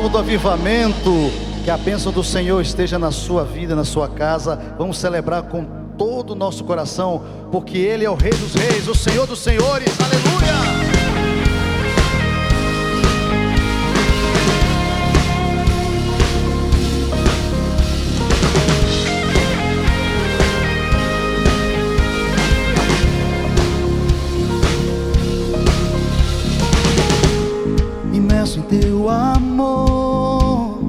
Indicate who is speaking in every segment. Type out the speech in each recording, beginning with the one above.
Speaker 1: povo do avivamento, que a bênção do Senhor esteja na sua vida, na sua casa. Vamos celebrar com todo o nosso coração, porque Ele é o Rei dos Reis, o Senhor dos Senhores. Aleluia! Imerso em teu amor,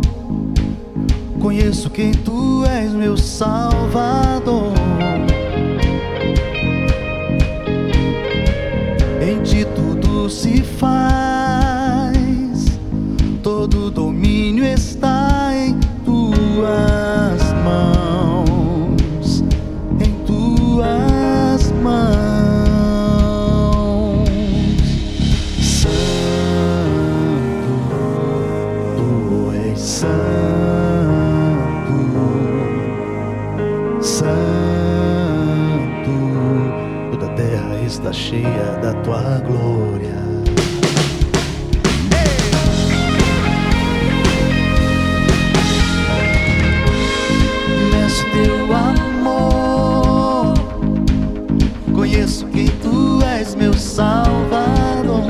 Speaker 1: conheço quem tu és, meu Salvador. Em ti tudo se faz, todo domínio está em tuas mãos, em tuas mãos. Toda a terra está cheia da tua glória. Imenso teu amor, conheço quem tu és, meu Salvador.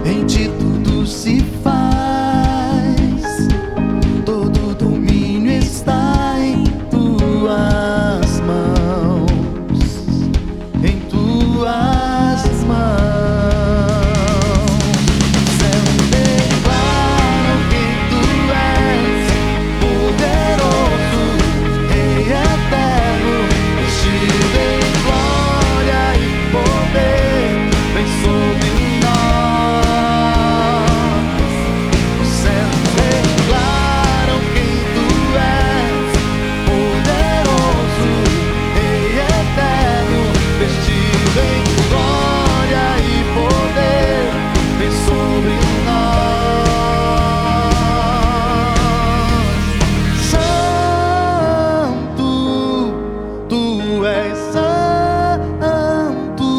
Speaker 1: Em ti tudo se faz, todo domínio está em tuas mãos, em tuas mãos. Céu declara quem tu és, poderoso, Rei eterno, vestido em glória e poder, vem sobre nós. Os céus declaram quem tu és, poderoso, Rei eterno, vestido em glória e poder, vem sobre nós. Santo, tu és santo,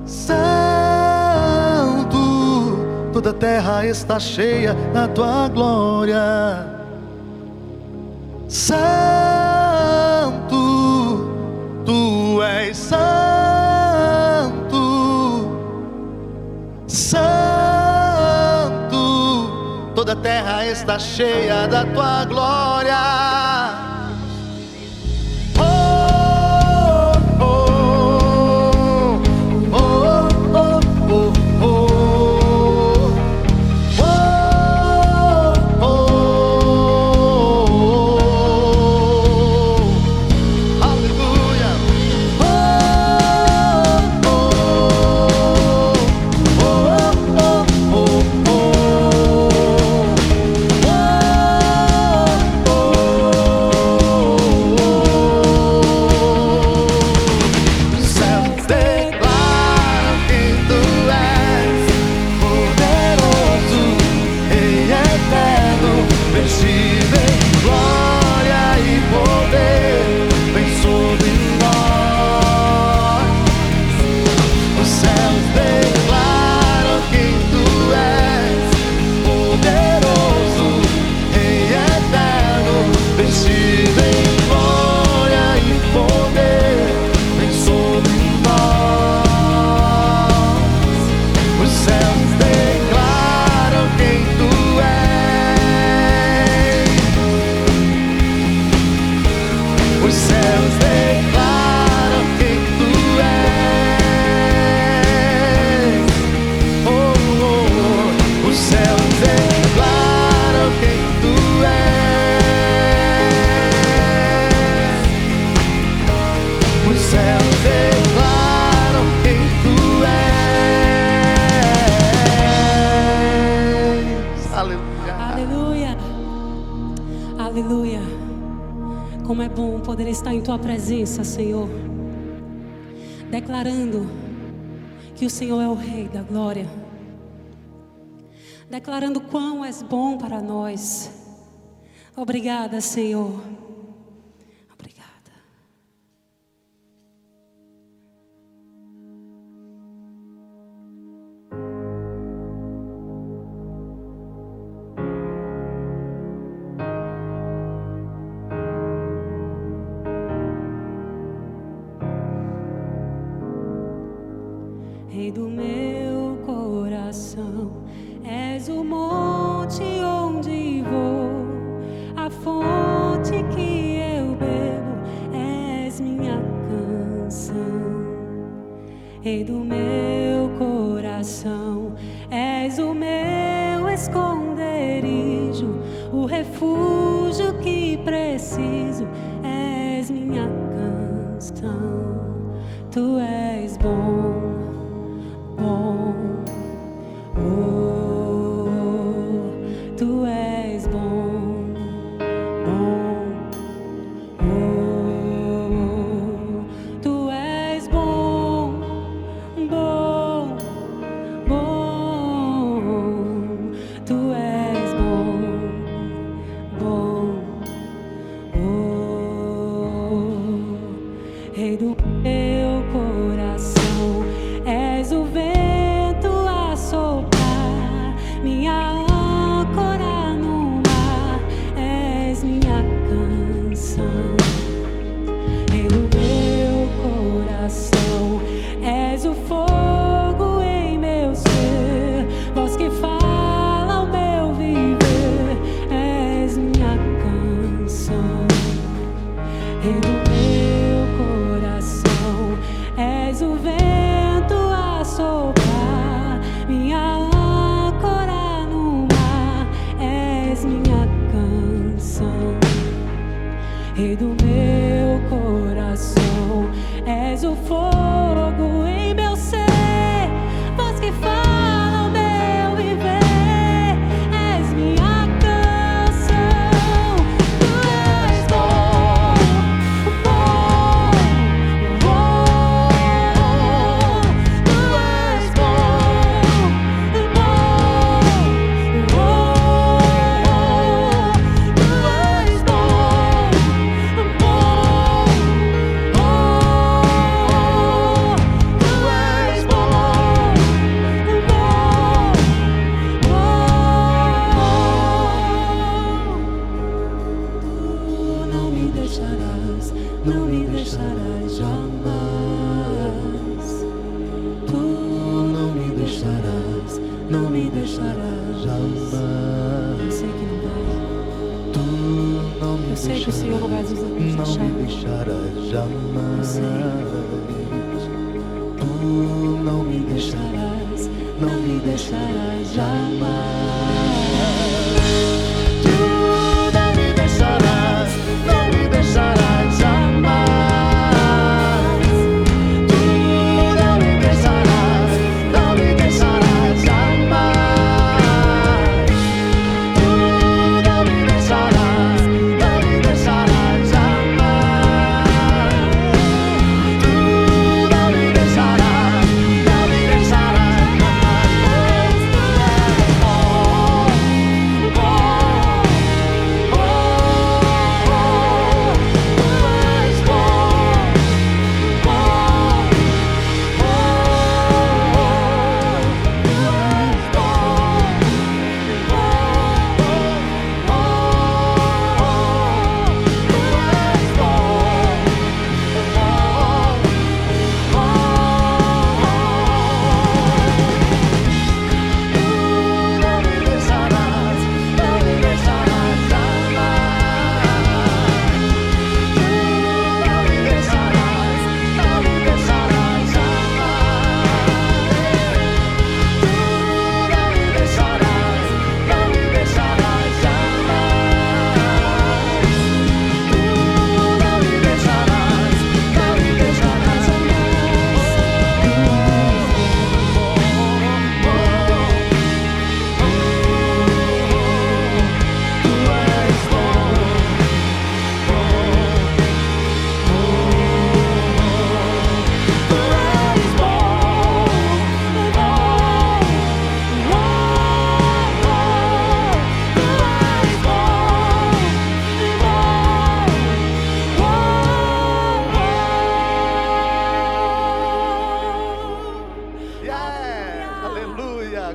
Speaker 1: santo, toda a terra está cheia da tua glória. Santo, tu és santo, santo, toda a terra está cheia da tua glória. Oh, oh, oh, oh, oh, oh, oh, oh, aleluia. Oh, oh, oh, oh, oh, Os céus declaram quem tu és, poderoso, Rei eterno, vestido em glória e poder, vem sobre nós. Os céus declaram quem tu és, poderoso, Rei eterno, vestido em glória e poder, vem sobre nós. Os céus declaram quem tu és. Os céus declaram quem tu és. Oh, oh, oh. Os céus declaram quem tu és. Os céus declaram quem tu és. Aleluia.
Speaker 2: Aleluia, aleluia. Como é bom poder estar em tua presença, Senhor, declarando que o Senhor é o Rei da glória, declarando quão és bom para nós. Obrigada, Senhor. Obrigada. Rei do meu coração, és o monte onde vou, a fonte que eu bebo, és minha canção. Rei do meu coração, és o meu esconderijo, o refúgio que preciso, és minha canção. Tu és bom, bom, oh, tu és bom, bom, oh, tu és bom, bom, bom, tu és bom, bom, oh, Rei do meu coração, és o vento a soprar, minha âncora no mar, és minha canção. Rei do meu coração, és o fogo em meu ser, voz que fala ao meu viver, és minha canção. Rei do meu coração, és o vento a soprar, minha âncora no mar, és minha canção. Rei do meu coração, és o fogo em meu ser, voz que fala ao meu viver, és minha canção. Tu és bom, bom, bom, tu és bom, bom, oh, tu és bom, bom, não me deixarás jamais. Tu não me deixarás, não me deixarás jamais. Eu sei que não vai. Tu não me deixarás, eu sei que o Senhor não vai nos deixar. Não me deixarás jamais. Tu não me deixarás, não me deixarás jamais.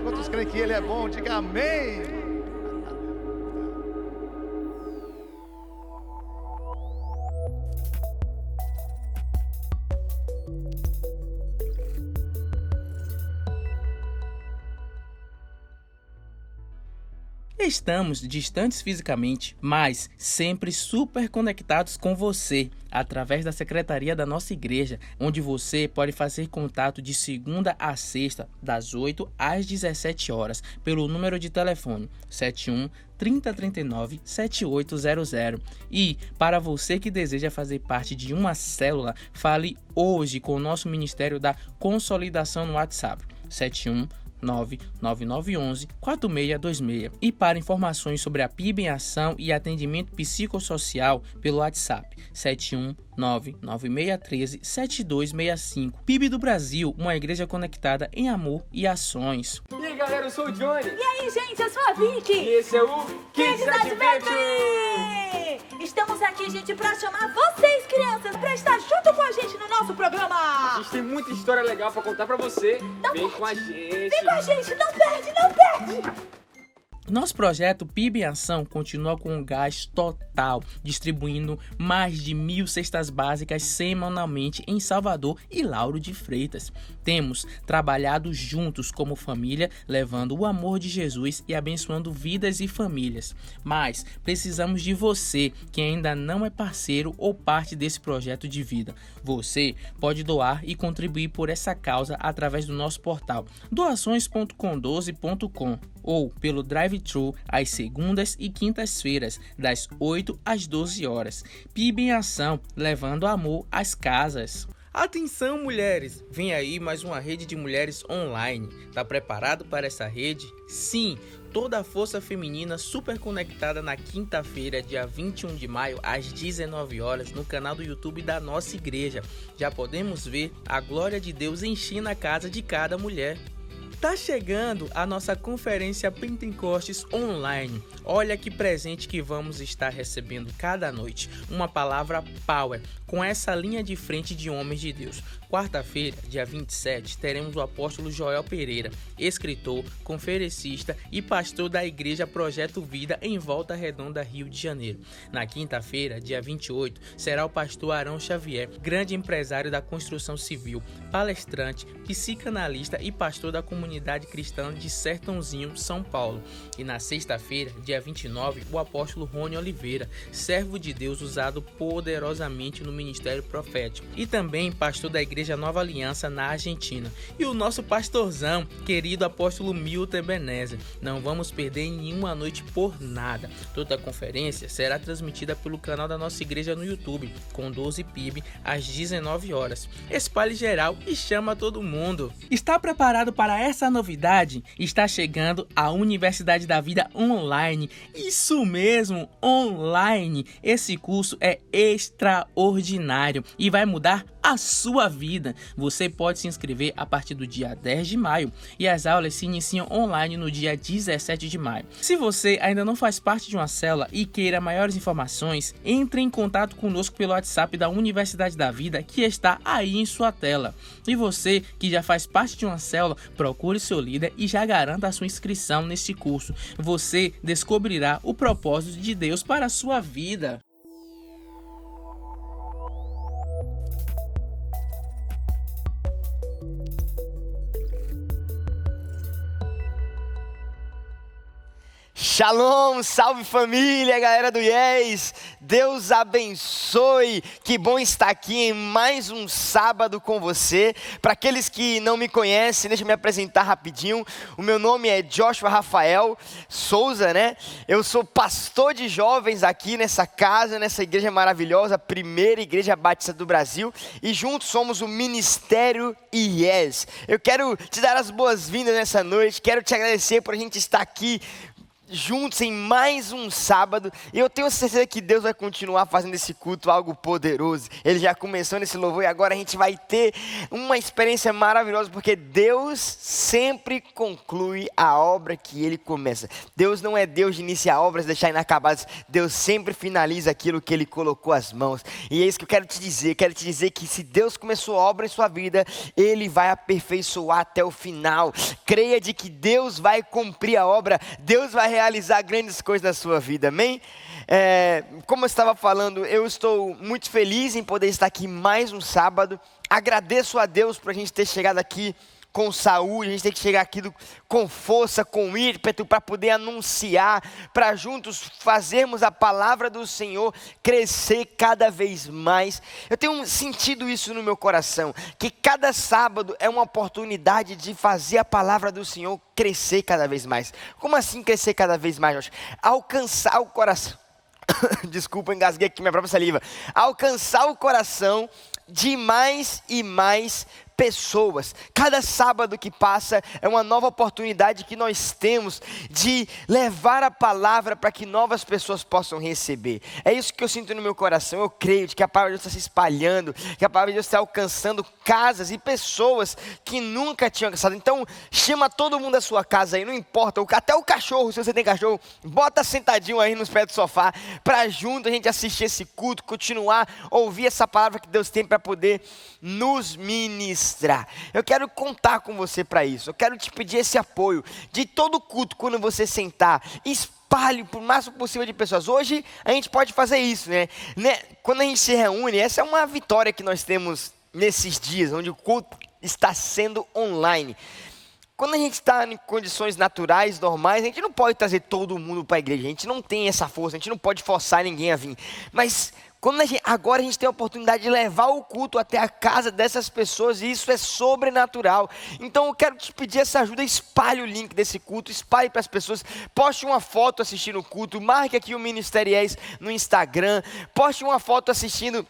Speaker 1: Quantos creem que Ele é bom? Diga amém.
Speaker 3: Estamos distantes fisicamente, mas sempre super conectados com você, através da secretaria da nossa igreja, onde você pode fazer contato de segunda a sexta, das 8 às 17 horas, pelo número de telefone 71 3039 7800. E para você que deseja fazer parte de uma célula, fale hoje com o nosso Ministério da Consolidação no WhatsApp 71 99911 4626 e para informações sobre a PIB em ação e atendimento psicossocial pelo WhatsApp 71996137265. PIB do Brasil, uma igreja conectada em amor e ações.
Speaker 4: E aí galera, eu sou o Johnny.
Speaker 5: E aí gente, eu sou a Vicky.
Speaker 4: E esse é o Kids Adventure.
Speaker 5: Estamos aqui, gente, pra chamar vocês, crianças, pra estar junto com a gente no nosso programa.
Speaker 4: A gente tem muita história legal pra contar pra você. Vem com a gente.
Speaker 5: Vem com a gente, não perde, não perde.
Speaker 3: Nosso projeto PIB em Ação continua com um gás total, distribuindo mais de 1.000 cestas básicas semanalmente em Salvador e Lauro de Freitas. Temos trabalhado juntos como família, levando o amor de Jesus e abençoando vidas e famílias. Mas precisamos de você, que ainda não é parceiro ou parte desse projeto de vida. Você pode doar e contribuir por essa causa através do nosso portal doações.com12.com ou pelo drive-thru às segundas e quintas-feiras, das 8 às 12 horas. PIB em Ação, levando amor às casas. Atenção, mulheres! Vem aí mais uma rede de mulheres online. Tá preparado para essa rede? Sim! Toda a força feminina super conectada na quinta-feira, dia 21 de maio, às 19 horas, no canal do YouTube da nossa igreja. Já podemos ver a glória de Deus enchendo a casa de cada mulher. Tá chegando a nossa conferência Pentecostes online. Olha que presente que vamos estar recebendo cada noite. Uma palavra power, com essa linha de frente de homens de Deus. Quarta-feira, dia 27, teremos o apóstolo Joel Pereira, escritor, conferencista e pastor da igreja Projeto Vida em Volta Redonda, Rio de Janeiro. Na quinta-feira, dia 28, será o pastor Arão Xavier, grande empresário da construção civil, palestrante, psicanalista e pastor da comunidade cristã de Sertãozinho, São Paulo. E na sexta-feira, dia 29, o apóstolo Rony Oliveira, servo de Deus usado poderosamente no ministério profético e também pastor da Igreja Nova Aliança na Argentina. E o nosso pastorzão, querido apóstolo Milton Ebenezer. Não vamos perder nenhuma noite por nada. Toda a conferência será transmitida pelo canal da nossa igreja no YouTube, com 12 PIB, às 19 horas. Espalhe geral e chama todo mundo. Está preparado para essa novidade? Está chegando a Universidade da Vida Online. Isso mesmo, online. Esse curso é extraordinário e vai mudar a sua vida. Você pode se inscrever a partir do dia 10 de maio e as aulas se iniciam online no dia 17 de maio. Se você ainda não faz parte de uma célula e queira maiores informações, entre em contato conosco pelo WhatsApp da Universidade da Vida, que está aí em sua tela. E você que já faz parte de uma célula, procure seu líder e já garanta a sua inscrição neste curso. Você descobrirá o propósito de Deus para a sua vida.
Speaker 6: Shalom, salve família, galera do Yes, Deus abençoe, que bom estar aqui em mais um sábado com você. Para aqueles que não me conhecem, deixa eu me apresentar rapidinho, o meu nome é Joshua Rafael Souza, né? Eu sou pastor de jovens aqui nessa casa, nessa igreja maravilhosa, a primeira igreja batista do Brasil, e juntos somos o Ministério Yes. Eu quero te dar as boas-vindas nessa noite, quero te agradecer por a gente estar aqui juntos em mais um sábado, e eu tenho certeza que Deus vai continuar fazendo esse culto algo poderoso. Ele já começou nesse louvor e agora a gente vai ter uma experiência maravilhosa, porque Deus sempre conclui a obra que Ele começa. Deus não é Deus de iniciar obras e deixar inacabadas. Deus sempre finaliza aquilo que Ele colocou as mãos, e é isso que eu quero te dizer. Quero te dizer que se Deus começou a obra em sua vida, Ele vai aperfeiçoar até o final. Creia de que Deus vai cumprir a obra, Deus vai realizar grandes coisas na sua vida, amém? Como eu estava falando, eu estou muito feliz em poder estar aqui mais um sábado. Agradeço a Deus por a gente ter chegado aqui com saúde, a gente tem que chegar aqui com força, com ímpeto, para poder anunciar, para juntos fazermos a palavra do Senhor crescer cada vez mais. Eu tenho sentido isso no meu coração, que cada sábado é uma oportunidade de fazer a palavra do Senhor crescer cada vez mais. Como assim crescer cada vez mais, Jorge? Alcançar o coração. Desculpa, engasguei aqui minha própria saliva. Alcançar o coração de mais e mais pessoas. Cada sábado que passa é uma nova oportunidade que nós temos de levar a palavra para que novas pessoas possam receber. É isso que eu sinto no meu coração. Eu creio de que a palavra de Deus está se espalhando, que a palavra de Deus está alcançando casas e pessoas que nunca tinham alcançado. Então, chama todo mundo da sua casa aí, não importa, até o cachorro, se você tem cachorro, bota sentadinho aí nos pés do sofá, para junto a gente assistir esse culto, continuar, ouvir essa palavra que Deus tem para poder nos ministrar. Eu quero contar com você para isso. Eu quero te pedir esse apoio de todo culto. Quando você sentar, espalhe por máximo possível de pessoas. Hoje a gente pode fazer isso, né? Quando a gente se reúne, essa é uma vitória que nós temos nesses dias, onde o culto está sendo online. Quando a gente está em condições naturais, normais, a gente não pode trazer todo mundo para a igreja. A gente não tem essa força, a gente não pode forçar ninguém a vir. Mas agora a gente tem a oportunidade de levar o culto até a casa dessas pessoas, e isso é sobrenatural. Então eu quero te pedir essa ajuda. Espalhe o link desse culto, espalhe para as pessoas, poste uma foto assistindo o culto, marque aqui o Ministeriais no Instagram, poste uma foto assistindo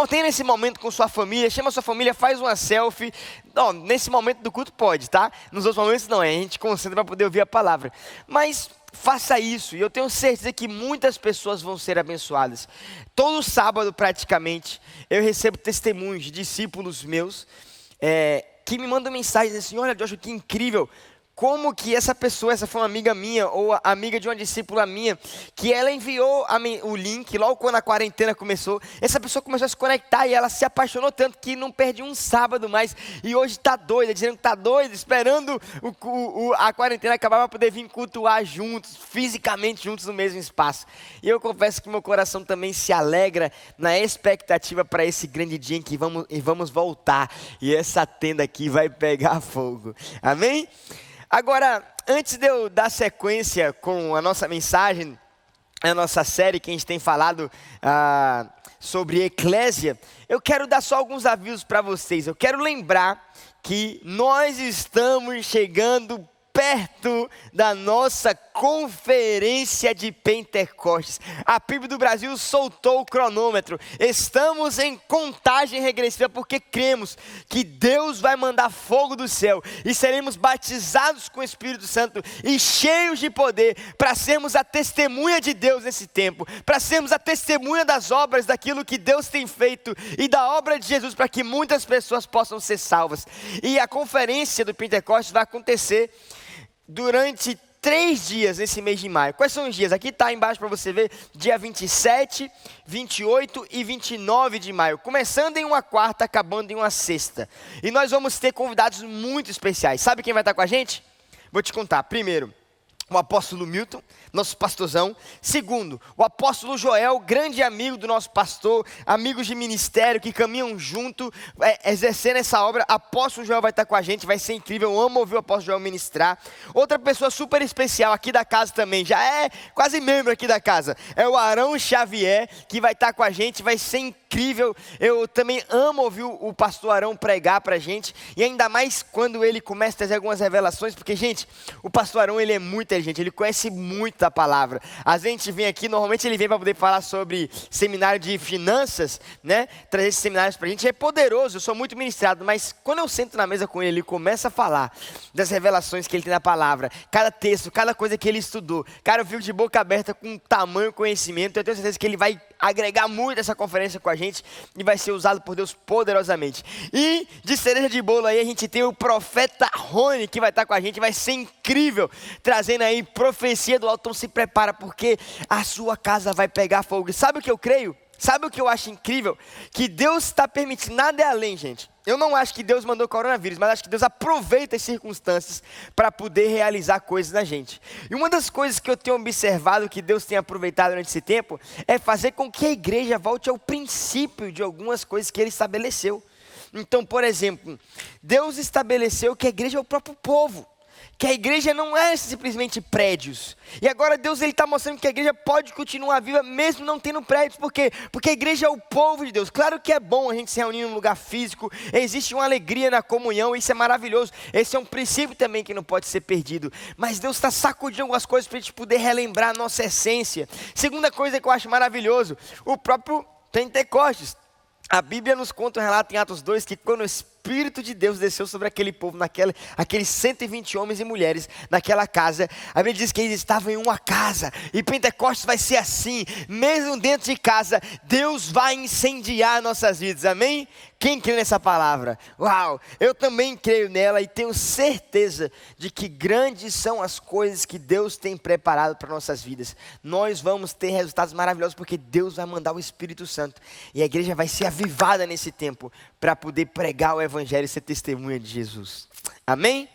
Speaker 6: tenha esse momento com sua família, chama sua família, faz uma selfie. Não, nesse momento do culto pode, tá? Nos outros momentos não, a gente concentra para poder ouvir a palavra. Mas faça isso, e eu tenho certeza que muitas pessoas vão ser abençoadas. Todo sábado praticamente, eu recebo testemunhos de discípulos meus, que me mandam mensagens assim: olha, Joshua, que incrível, como que essa foi uma amiga minha, ou amiga de uma discípula minha, que ela enviou o link logo quando a quarentena começou. Essa pessoa começou a se conectar e ela se apaixonou tanto que não perde um sábado mais. E hoje está doida, dizendo que está doida, esperando a quarentena acabar para poder vir cultuar juntos, fisicamente juntos no mesmo espaço. E eu confesso que meu coração também se alegra na expectativa para esse grande dia em que vamos voltar. E essa tenda aqui vai pegar fogo. Amém? Agora, antes de eu dar sequência com a nossa mensagem, a nossa série que a gente tem falado sobre Eclésia, eu quero dar só alguns avisos para vocês. Eu quero lembrar que nós estamos chegando perto da nossa conferência de Pentecostes. A PIB do Brasil soltou o cronômetro. Estamos em contagem regressiva porque cremos que Deus vai mandar fogo do céu e seremos batizados com o Espírito Santo e cheios de poder para sermos a testemunha de Deus nesse tempo, para sermos a testemunha das obras, daquilo que Deus tem feito e da obra de Jesus, para que muitas pessoas possam ser salvas. E a conferência do Pentecostes vai acontecer durante 3 dias nesse mês de maio. Quais são os dias? Aqui está embaixo para você ver: dia 27, 28 e 29 de maio. Começando em uma quarta, acabando em uma sexta. E nós vamos ter convidados muito especiais. Sabe quem vai estar com a gente? Vou te contar. Primeiro, o apóstolo Milton, nosso pastorzão. Segundo, o apóstolo Joel, grande amigo do nosso pastor, amigos de ministério que caminham junto, exercendo essa obra. Apóstolo Joel vai estar com a gente, vai ser incrível. Eu amo ouvir o apóstolo Joel ministrar. Outra pessoa super especial aqui da casa também, já é quase membro aqui da casa, é o Arão Xavier, que vai estar com a gente, vai ser incrível. Eu também amo ouvir o pastor Arão pregar pra gente, e ainda mais quando ele começa a trazer algumas revelações, porque, gente, o pastor Arão, ele é muito inteligente, ele conhece muito a palavra. Às vezes a gente vem aqui, normalmente ele vem para poder falar sobre seminário de finanças, né? Trazer esses seminários pra gente, é poderoso, eu sou muito ministrado, mas quando eu sento na mesa com ele, ele começa a falar das revelações que ele tem na palavra, cada texto, cada coisa que ele estudou. Cara, eu fico de boca aberta com tamanho conhecimento. Eu tenho certeza que ele vai agregar muito essa conferência com a gente e vai ser usado por Deus poderosamente. E de cereja de bolo aí a gente tem o profeta Rony, que vai estar com a gente, vai ser incrível, trazendo aí profecia do alto. Então se prepara, porque a sua casa vai pegar fogo. E sabe o que eu creio? Sabe o que eu acho incrível? Que Deus está permitindo, nada é além, gente. Eu não acho que Deus mandou coronavírus, mas acho que Deus aproveita as circunstâncias para poder realizar coisas na gente. E uma das coisas que eu tenho observado que Deus tem aproveitado durante esse tempo é fazer com que a igreja volte ao princípio de algumas coisas que Ele estabeleceu. Então, por exemplo, Deus estabeleceu que a igreja é o próprio povo. Que a igreja não é simplesmente prédios. E agora Deus está mostrando que a igreja pode continuar viva mesmo não tendo prédios. Por quê? Porque a igreja é o povo de Deus. Claro que é bom a gente se reunir em um lugar físico. Existe uma alegria na comunhão, isso é maravilhoso. Esse é um princípio também que não pode ser perdido. Mas Deus está sacudindo algumas coisas para a gente poder relembrar a nossa essência. Segunda coisa que eu acho maravilhoso, o próprio Pentecostes. A Bíblia nos conta um relato em Atos 2 que quando o Espírito de Deus desceu sobre aquele povo, aqueles 120 homens e mulheres naquela casa, a Bíblia diz que eles estavam em uma casa, e Pentecostes vai ser assim, mesmo dentro de casa, Deus vai incendiar nossas vidas, amém? Quem crê nessa palavra? Uau, eu também creio nela e tenho certeza de que grandes são as coisas que Deus tem preparado para nossas vidas. Nós vamos ter resultados maravilhosos porque Deus vai mandar o Espírito Santo e a igreja vai ser avivada nesse tempo para poder pregar o Evangelho e ser testemunha de Jesus. Amém?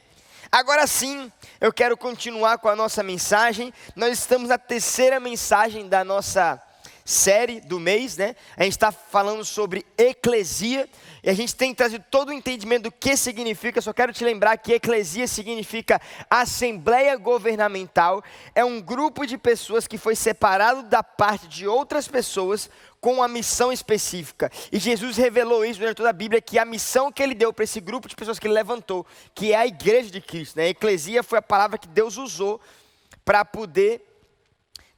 Speaker 6: Agora sim, eu quero continuar com a nossa mensagem. Nós estamos na terceira mensagem da nossa série do mês, né? A gente está falando sobre eclesia e a gente tem trazido todo o entendimento do que significa. Eu só quero te lembrar que eclesia significa assembleia governamental. É um grupo de pessoas que foi separado da parte de outras pessoas com uma missão específica. E Jesus revelou isso durante toda a Bíblia, que a missão que ele deu para esse grupo de pessoas que ele levantou, que é a igreja de Cristo, né? Eclesia foi a palavra que Deus usou para poder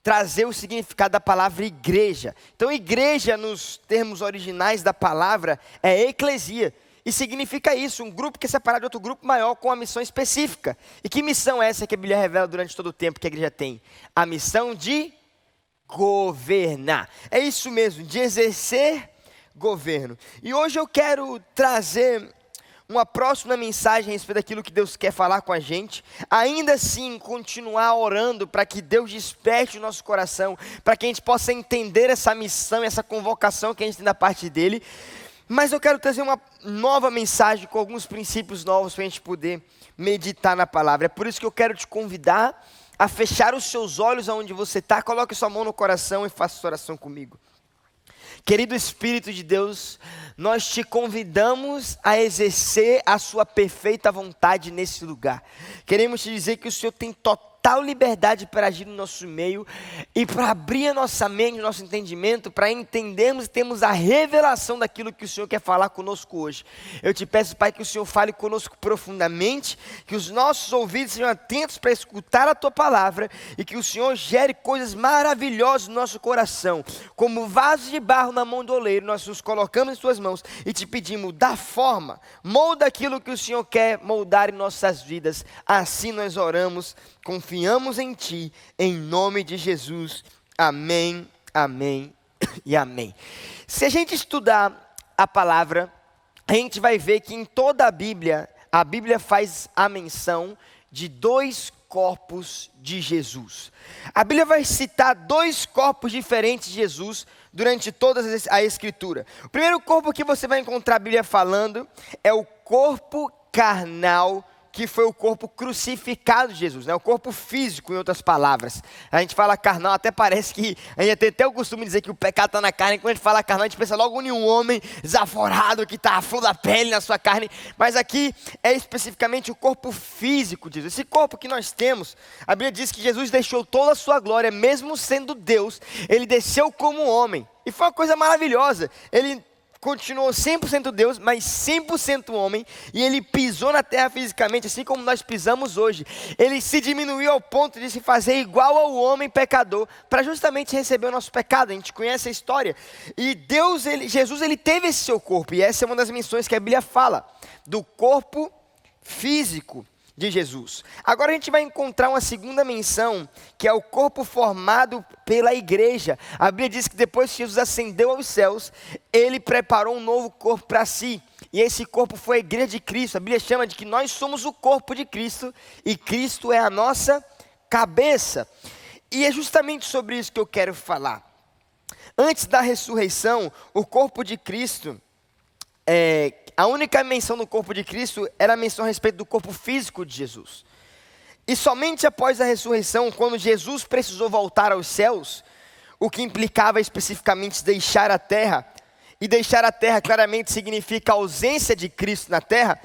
Speaker 6: trazer o significado da palavra igreja. Então, igreja, nos termos originais da palavra, é eclesia. E significa isso, um grupo que é separado de outro grupo maior com uma missão específica. E que missão é essa que a Bíblia revela durante todo o tempo que a igreja tem? A missão de governar. É isso mesmo, de exercer governo. E hoje eu quero trazer uma próxima mensagem a respeito daquilo que Deus quer falar com a gente. Ainda assim, continuar orando para que Deus desperte o nosso coração, para que a gente possa entender essa missão, essa convocação que a gente tem da parte dele. Mas eu quero trazer uma nova mensagem com alguns princípios novos para a gente poder meditar na palavra. É por isso que eu quero te convidar a fechar os seus olhos aonde você está, coloque sua mão no coração e faça essa oração comigo. Querido Espírito de Deus, nós te convidamos a exercer a sua perfeita vontade nesse lugar. Queremos te dizer que o Senhor tem total liberdade para agir no nosso meio e para abrir a nossa mente, o nosso entendimento, para entendermos e termos a revelação daquilo que o Senhor quer falar conosco hoje. Eu te peço, Pai, que o Senhor fale conosco profundamente, que os nossos ouvidos sejam atentos para escutar a Tua palavra e que o Senhor gere coisas maravilhosas no nosso coração. Como vasos de barro na mão do oleiro, nós nos colocamos em Suas mãos e te pedimos, dá forma, molda aquilo que o Senhor quer moldar em nossas vidas. Assim nós oramos, confiamos em Ti, em nome de Jesus. Amém, amém e amém. Se a gente estudar a palavra, a gente vai ver que em toda a Bíblia faz a menção de dois corpos de Jesus. A Bíblia vai citar dois corpos diferentes de Jesus durante toda a Escritura. O primeiro corpo que você vai encontrar a Bíblia falando é o corpo carnal, que foi o corpo crucificado de Jesus, né? O corpo físico, em outras palavras. A gente fala carnal, até parece que a gente tem até o costume de dizer que o pecado está na carne. Quando a gente fala carnal, a gente pensa logo em um homem desaforado que está a flor da pele na sua carne. Mas aqui é especificamente o corpo físico de Jesus. Esse corpo que nós temos, a Bíblia diz que Jesus deixou toda a sua glória, mesmo sendo Deus, ele desceu como homem. E foi uma coisa maravilhosa. Ele continuou 100% Deus, mas 100% homem, e ele pisou na terra fisicamente, assim como nós pisamos hoje. Ele se diminuiu ao ponto de se fazer igual ao homem pecador, para justamente receber o nosso pecado. A gente conhece a história. E Jesus, ele teve esse seu corpo, e essa é uma das menções que a Bíblia fala, do corpo físico de Jesus. Agora a gente vai encontrar uma segunda menção, que é o corpo formado pela igreja. A Bíblia diz que depois que Jesus ascendeu aos céus, ele preparou um novo corpo para si. E esse corpo foi a igreja de Cristo. A Bíblia chama de que nós somos o corpo de Cristo e Cristo é a nossa cabeça. E é justamente sobre isso que eu quero falar. Antes da ressurreição, o corpo de Cristo, a única menção do corpo de Cristo era a menção a respeito do corpo físico de Jesus. E somente após a ressurreição, quando Jesus precisou voltar aos céus, o que implicava especificamente deixar a terra, e deixar a terra claramente significa a ausência de Cristo na terra,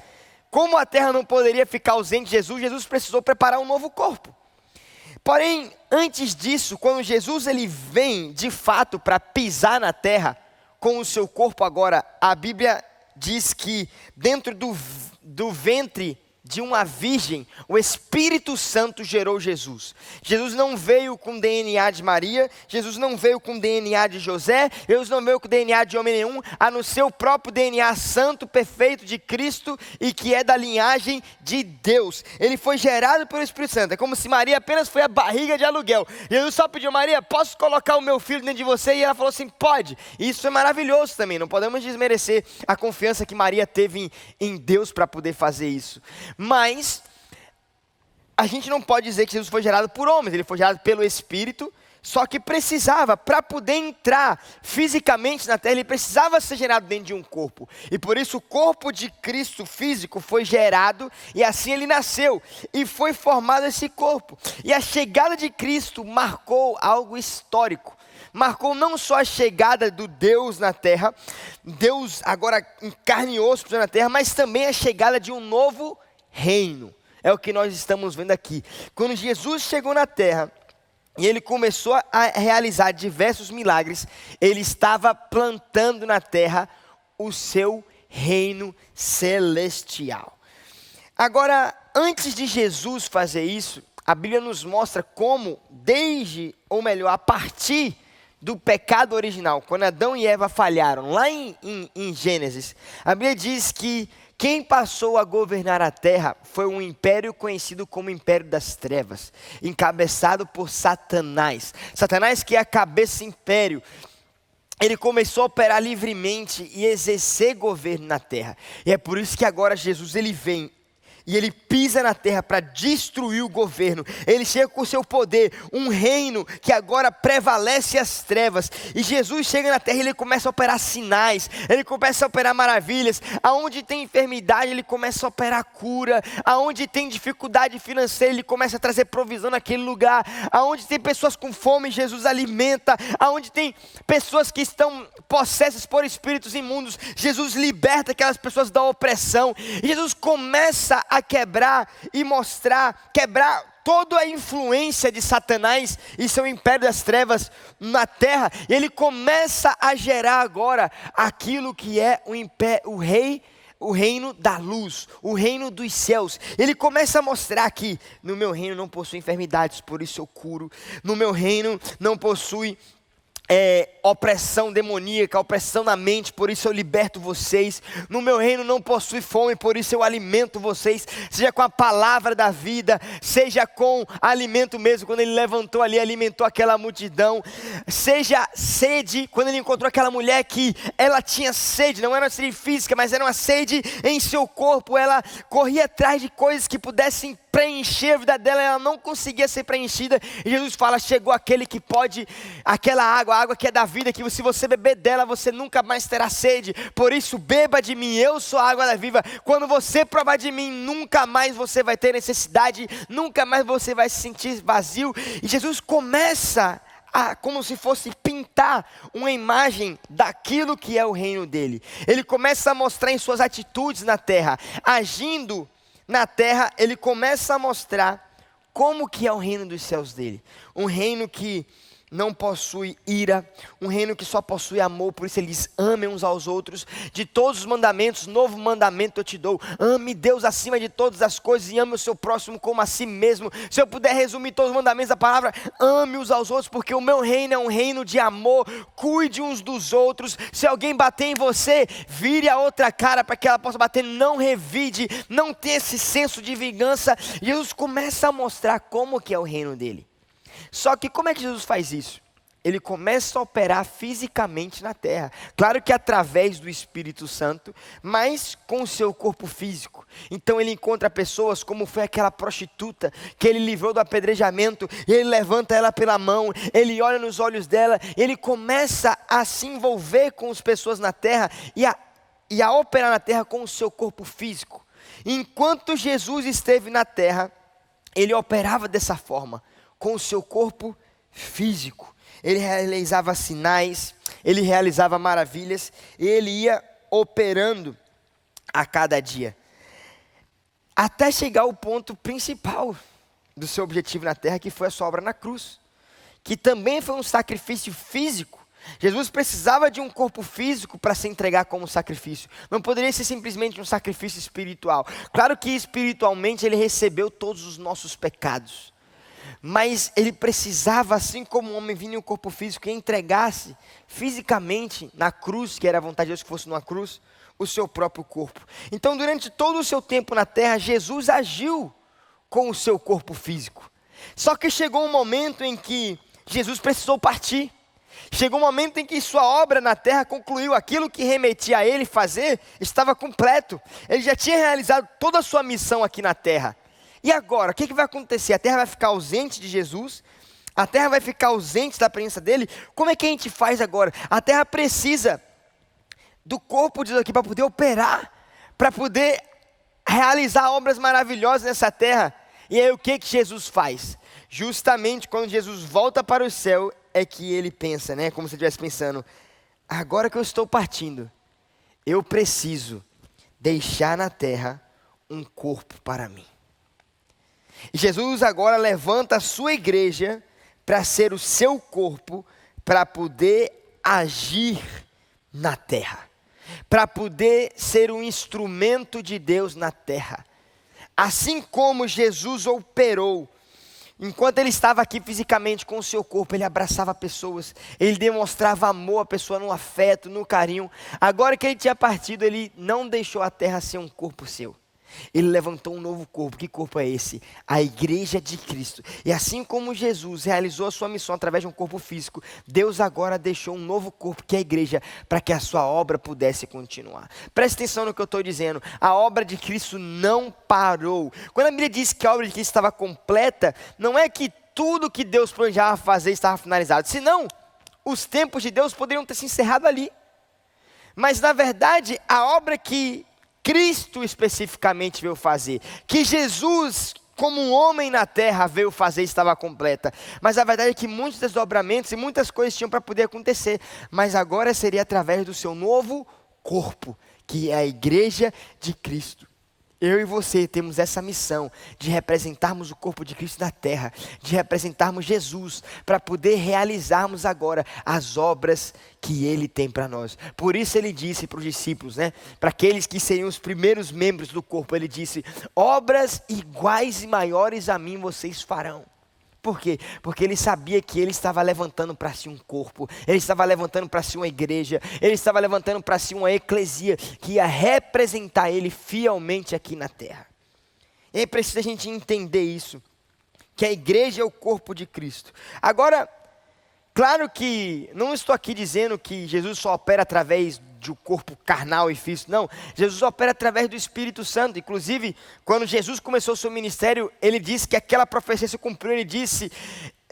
Speaker 6: como a terra não poderia ficar ausente de Jesus, Jesus precisou preparar um novo corpo. Porém, antes disso, quando Jesus ele vem de fato para pisar na terra com o seu corpo agora, a Bíblia diz que dentro do ventre de uma virgem, o Espírito Santo gerou Jesus. Jesus não veio com DNA de Maria, Jesus não veio com DNA de José, Jesus não veio com DNA de homem nenhum, a no seu próprio DNA santo, perfeito de Cristo e que é da linhagem de Deus. Ele foi gerado pelo Espírito Santo. É como se Maria apenas foi a barriga de aluguel. Jesus só pediu: Maria, posso colocar o meu filho dentro de você? E ela falou assim: pode. E isso é maravilhoso também. Não podemos desmerecer a confiança que Maria teve em Deus para poder fazer isso. Mas a gente não pode dizer que Jesus foi gerado por homens, ele foi gerado pelo Espírito, só que precisava, para poder entrar fisicamente na terra, ele precisava ser gerado dentro de um corpo. E por isso o corpo de Cristo físico foi gerado, e assim ele nasceu, e foi formado esse corpo. E a chegada de Cristo marcou algo histórico. Marcou não só a chegada do Deus na terra, Deus agora em carne e osso na terra, mas também a chegada de um novo reino. É o que nós estamos vendo aqui. Quando Jesus chegou na terra e ele começou a realizar diversos milagres, ele estava plantando na terra o seu reino celestial. Agora, antes de Jesus fazer isso, a Bíblia nos mostra como, a partir do pecado original, quando Adão e Eva falharam, lá em Gênesis, a Bíblia diz que quem passou a governar a terra foi um império conhecido como Império das Trevas, encabeçado por Satanás. Satanás, que é a cabeça império, ele começou a operar livremente e exercer governo na terra. E é por isso que agora Jesus ele vem e ele pisa na terra para destruir o governo. Ele chega com o seu poder, um reino que agora prevalece as trevas. E Jesus chega na terra e ele começa a operar sinais, ele começa a operar maravilhas. Aonde tem enfermidade, ele começa a operar cura. Aonde tem dificuldade financeira, ele começa a trazer provisão naquele lugar. Aonde tem pessoas com fome, Jesus alimenta. Aonde tem pessoas que estão possessas por espíritos imundos, Jesus liberta aquelas pessoas da opressão. E Jesus começa a quebrar toda a influência de Satanás e seu império das trevas na terra. E ele começa a gerar agora aquilo que é o reino da luz, o reino dos céus. Ele começa a mostrar que no meu reino não possui enfermidades, por isso eu curo. No meu reino não possui opressão demoníaca, opressão na mente, por isso eu liberto vocês. No meu reino não possui fome, por isso eu alimento vocês, seja com a palavra da vida, seja com alimento mesmo, quando ele levantou ali, alimentou aquela multidão, seja sede, quando ele encontrou aquela mulher que ela tinha sede, não era uma sede física, mas era uma sede em seu corpo, ela corria atrás de coisas que pudessem preencher a vida dela, ela não conseguia ser preenchida, e Jesus fala: chegou aquele que pode, aquela água, a água que é da vida, que se você beber dela, você nunca mais terá sede, por isso beba de mim, eu sou a água da vida. Quando você provar de mim, nunca mais você vai ter necessidade, nunca mais você vai se sentir vazio. E Jesus começa como se fosse pintar uma imagem daquilo que é o reino dele. Ele começa a mostrar em suas atitudes na terra, agindo na terra, ele começa a mostrar como que é o reino dos céus dele. Um reino que não possui ira, um reino que só possui amor, por isso ele diz: amem uns aos outros. De todos os mandamentos, novo mandamento eu te dou: ame Deus acima de todas as coisas e ame o seu próximo como a si mesmo. Se eu puder resumir todos os mandamentos da palavra: ame uns aos outros, porque o meu reino é um reino de amor. Cuide uns dos outros. Se alguém bater em você, vire a outra cara para que ela possa bater, não revide, não tenha esse senso de vingança. Jesus começa a mostrar como que é o reino dele. Só que como é que Jesus faz isso? Ele começa a operar fisicamente na terra. Claro que através do Espírito Santo, mas com o seu corpo físico. Então ele encontra pessoas como foi aquela prostituta que ele livrou do apedrejamento. E ele levanta ela pela mão, ele olha nos olhos dela, ele começa a se envolver com as pessoas na terra e a operar na terra com o seu corpo físico. Enquanto Jesus esteve na terra, ele operava dessa forma, com o seu corpo físico. Ele realizava sinais, ele realizava maravilhas e ele ia operando a cada dia. Até chegar ao ponto principal do seu objetivo na terra, que foi a sua obra na cruz. Que também foi um sacrifício físico. Jesus precisava de um corpo físico para se entregar como sacrifício. Não poderia ser simplesmente um sacrifício espiritual. Claro que espiritualmente ele recebeu todos os nossos pecados. Mas ele precisava, assim como um homem vinha em um corpo físico e entregasse fisicamente na cruz, que era a vontade de Deus que fosse numa cruz, o seu próprio corpo. Então, durante todo o seu tempo na terra, Jesus agiu com o seu corpo físico. Só que chegou um momento em que Jesus precisou partir. Chegou um momento em que sua obra na terra concluiu. Aquilo que remetia a ele fazer estava completo. Ele já tinha realizado toda a sua missão aqui na terra. E agora, o que vai acontecer? A terra vai ficar ausente de Jesus? A terra vai ficar ausente da presença dele? Como é que a gente faz agora? A terra precisa do corpo de Deus aqui para poder operar, para poder realizar obras maravilhosas nessa terra. E aí o que Jesus faz? Justamente quando Jesus volta para o céu é que ele pensa, né? Como se ele estivesse pensando, agora que eu estou partindo, eu preciso deixar na terra um corpo para mim. E Jesus agora levanta a sua igreja para ser o seu corpo, para poder agir na terra, para poder ser um instrumento de Deus na terra. Assim como Jesus operou, enquanto ele estava aqui fisicamente com o seu corpo, ele abraçava pessoas, ele demonstrava amor à pessoa no afeto, no carinho. Agora que ele tinha partido, ele não deixou a terra ser um corpo seu. Ele levantou um novo corpo. Que corpo é esse? A igreja de Cristo. E assim como Jesus realizou a sua missão através de um corpo físico, Deus agora deixou um novo corpo, que é a igreja, para que a sua obra pudesse continuar. Preste atenção no que eu estou dizendo. A obra de Cristo não parou. Quando a Bíblia diz que a obra de Cristo estava completa, não é que tudo que Deus planejava fazer estava finalizado. Senão, os tempos de Deus poderiam ter se encerrado ali. Mas na verdade, a obra que Cristo especificamente veio fazer, que Jesus, como um homem na terra, veio fazer, estava completa. Mas a verdade é que muitos desdobramentos e muitas coisas tinham para poder acontecer. Mas agora seria através do seu novo corpo, que é a igreja de Cristo. Eu e você temos essa missão de representarmos o corpo de Cristo na terra, de representarmos Jesus, para poder realizarmos agora as obras que Ele tem para nós. Por isso Ele disse para os discípulos, né, para aqueles que seriam os primeiros membros do corpo, Ele disse, obras iguais e maiores a mim vocês farão. Por quê? Porque ele sabia que ele estava levantando para si um corpo, ele estava levantando para si uma igreja, ele estava levantando para si uma eclesia que ia representar ele fielmente aqui na terra. E aí precisa a gente entender isso, que a igreja é o corpo de Cristo. Agora, claro que não estou aqui dizendo que Jesus só opera através de um corpo carnal e físico, não. Jesus opera através do Espírito Santo. Inclusive, quando Jesus começou o seu ministério, ele disse que aquela profecia se cumpriu. Ele disse,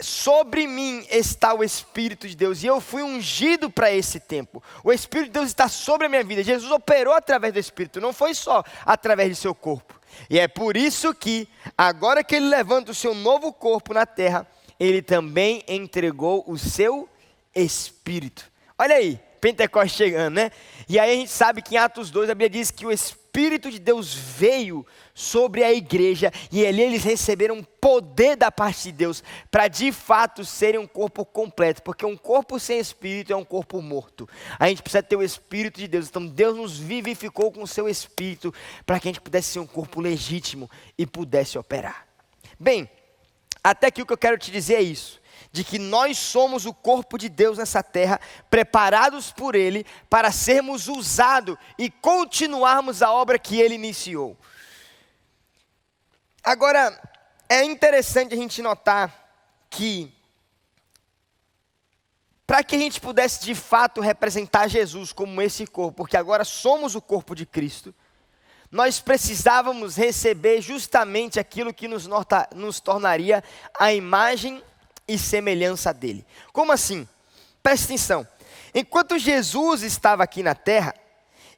Speaker 6: sobre mim está o Espírito de Deus, e eu fui ungido para esse tempo. O Espírito de Deus está sobre a minha vida. Jesus operou através do Espírito, não foi só através de seu corpo. E é por isso que, agora que ele levanta o seu novo corpo na terra, ele também entregou o seu Espírito. Olha aí, Pentecostes chegando, né? E aí a gente sabe que em Atos 2 a Bíblia diz que o Espírito de Deus veio sobre a igreja e ali eles receberam poder da parte de Deus para de fato serem um corpo completo, porque um corpo sem Espírito é um corpo morto. A gente precisa ter o Espírito de Deus, então Deus nos vivificou com o seu Espírito para que a gente pudesse ser um corpo legítimo e pudesse operar. Bem, até aqui o que eu quero te dizer é isso, de que nós somos o corpo de Deus nessa terra, preparados por Ele para sermos usados e continuarmos a obra que Ele iniciou. Agora, é interessante a gente notar que, para que a gente pudesse de fato representar Jesus como esse corpo, porque agora somos o corpo de Cristo, nós precisávamos receber justamente aquilo que nos tornaria a imagem e semelhança dele. Como assim? Presta atenção. Enquanto Jesus estava aqui na terra,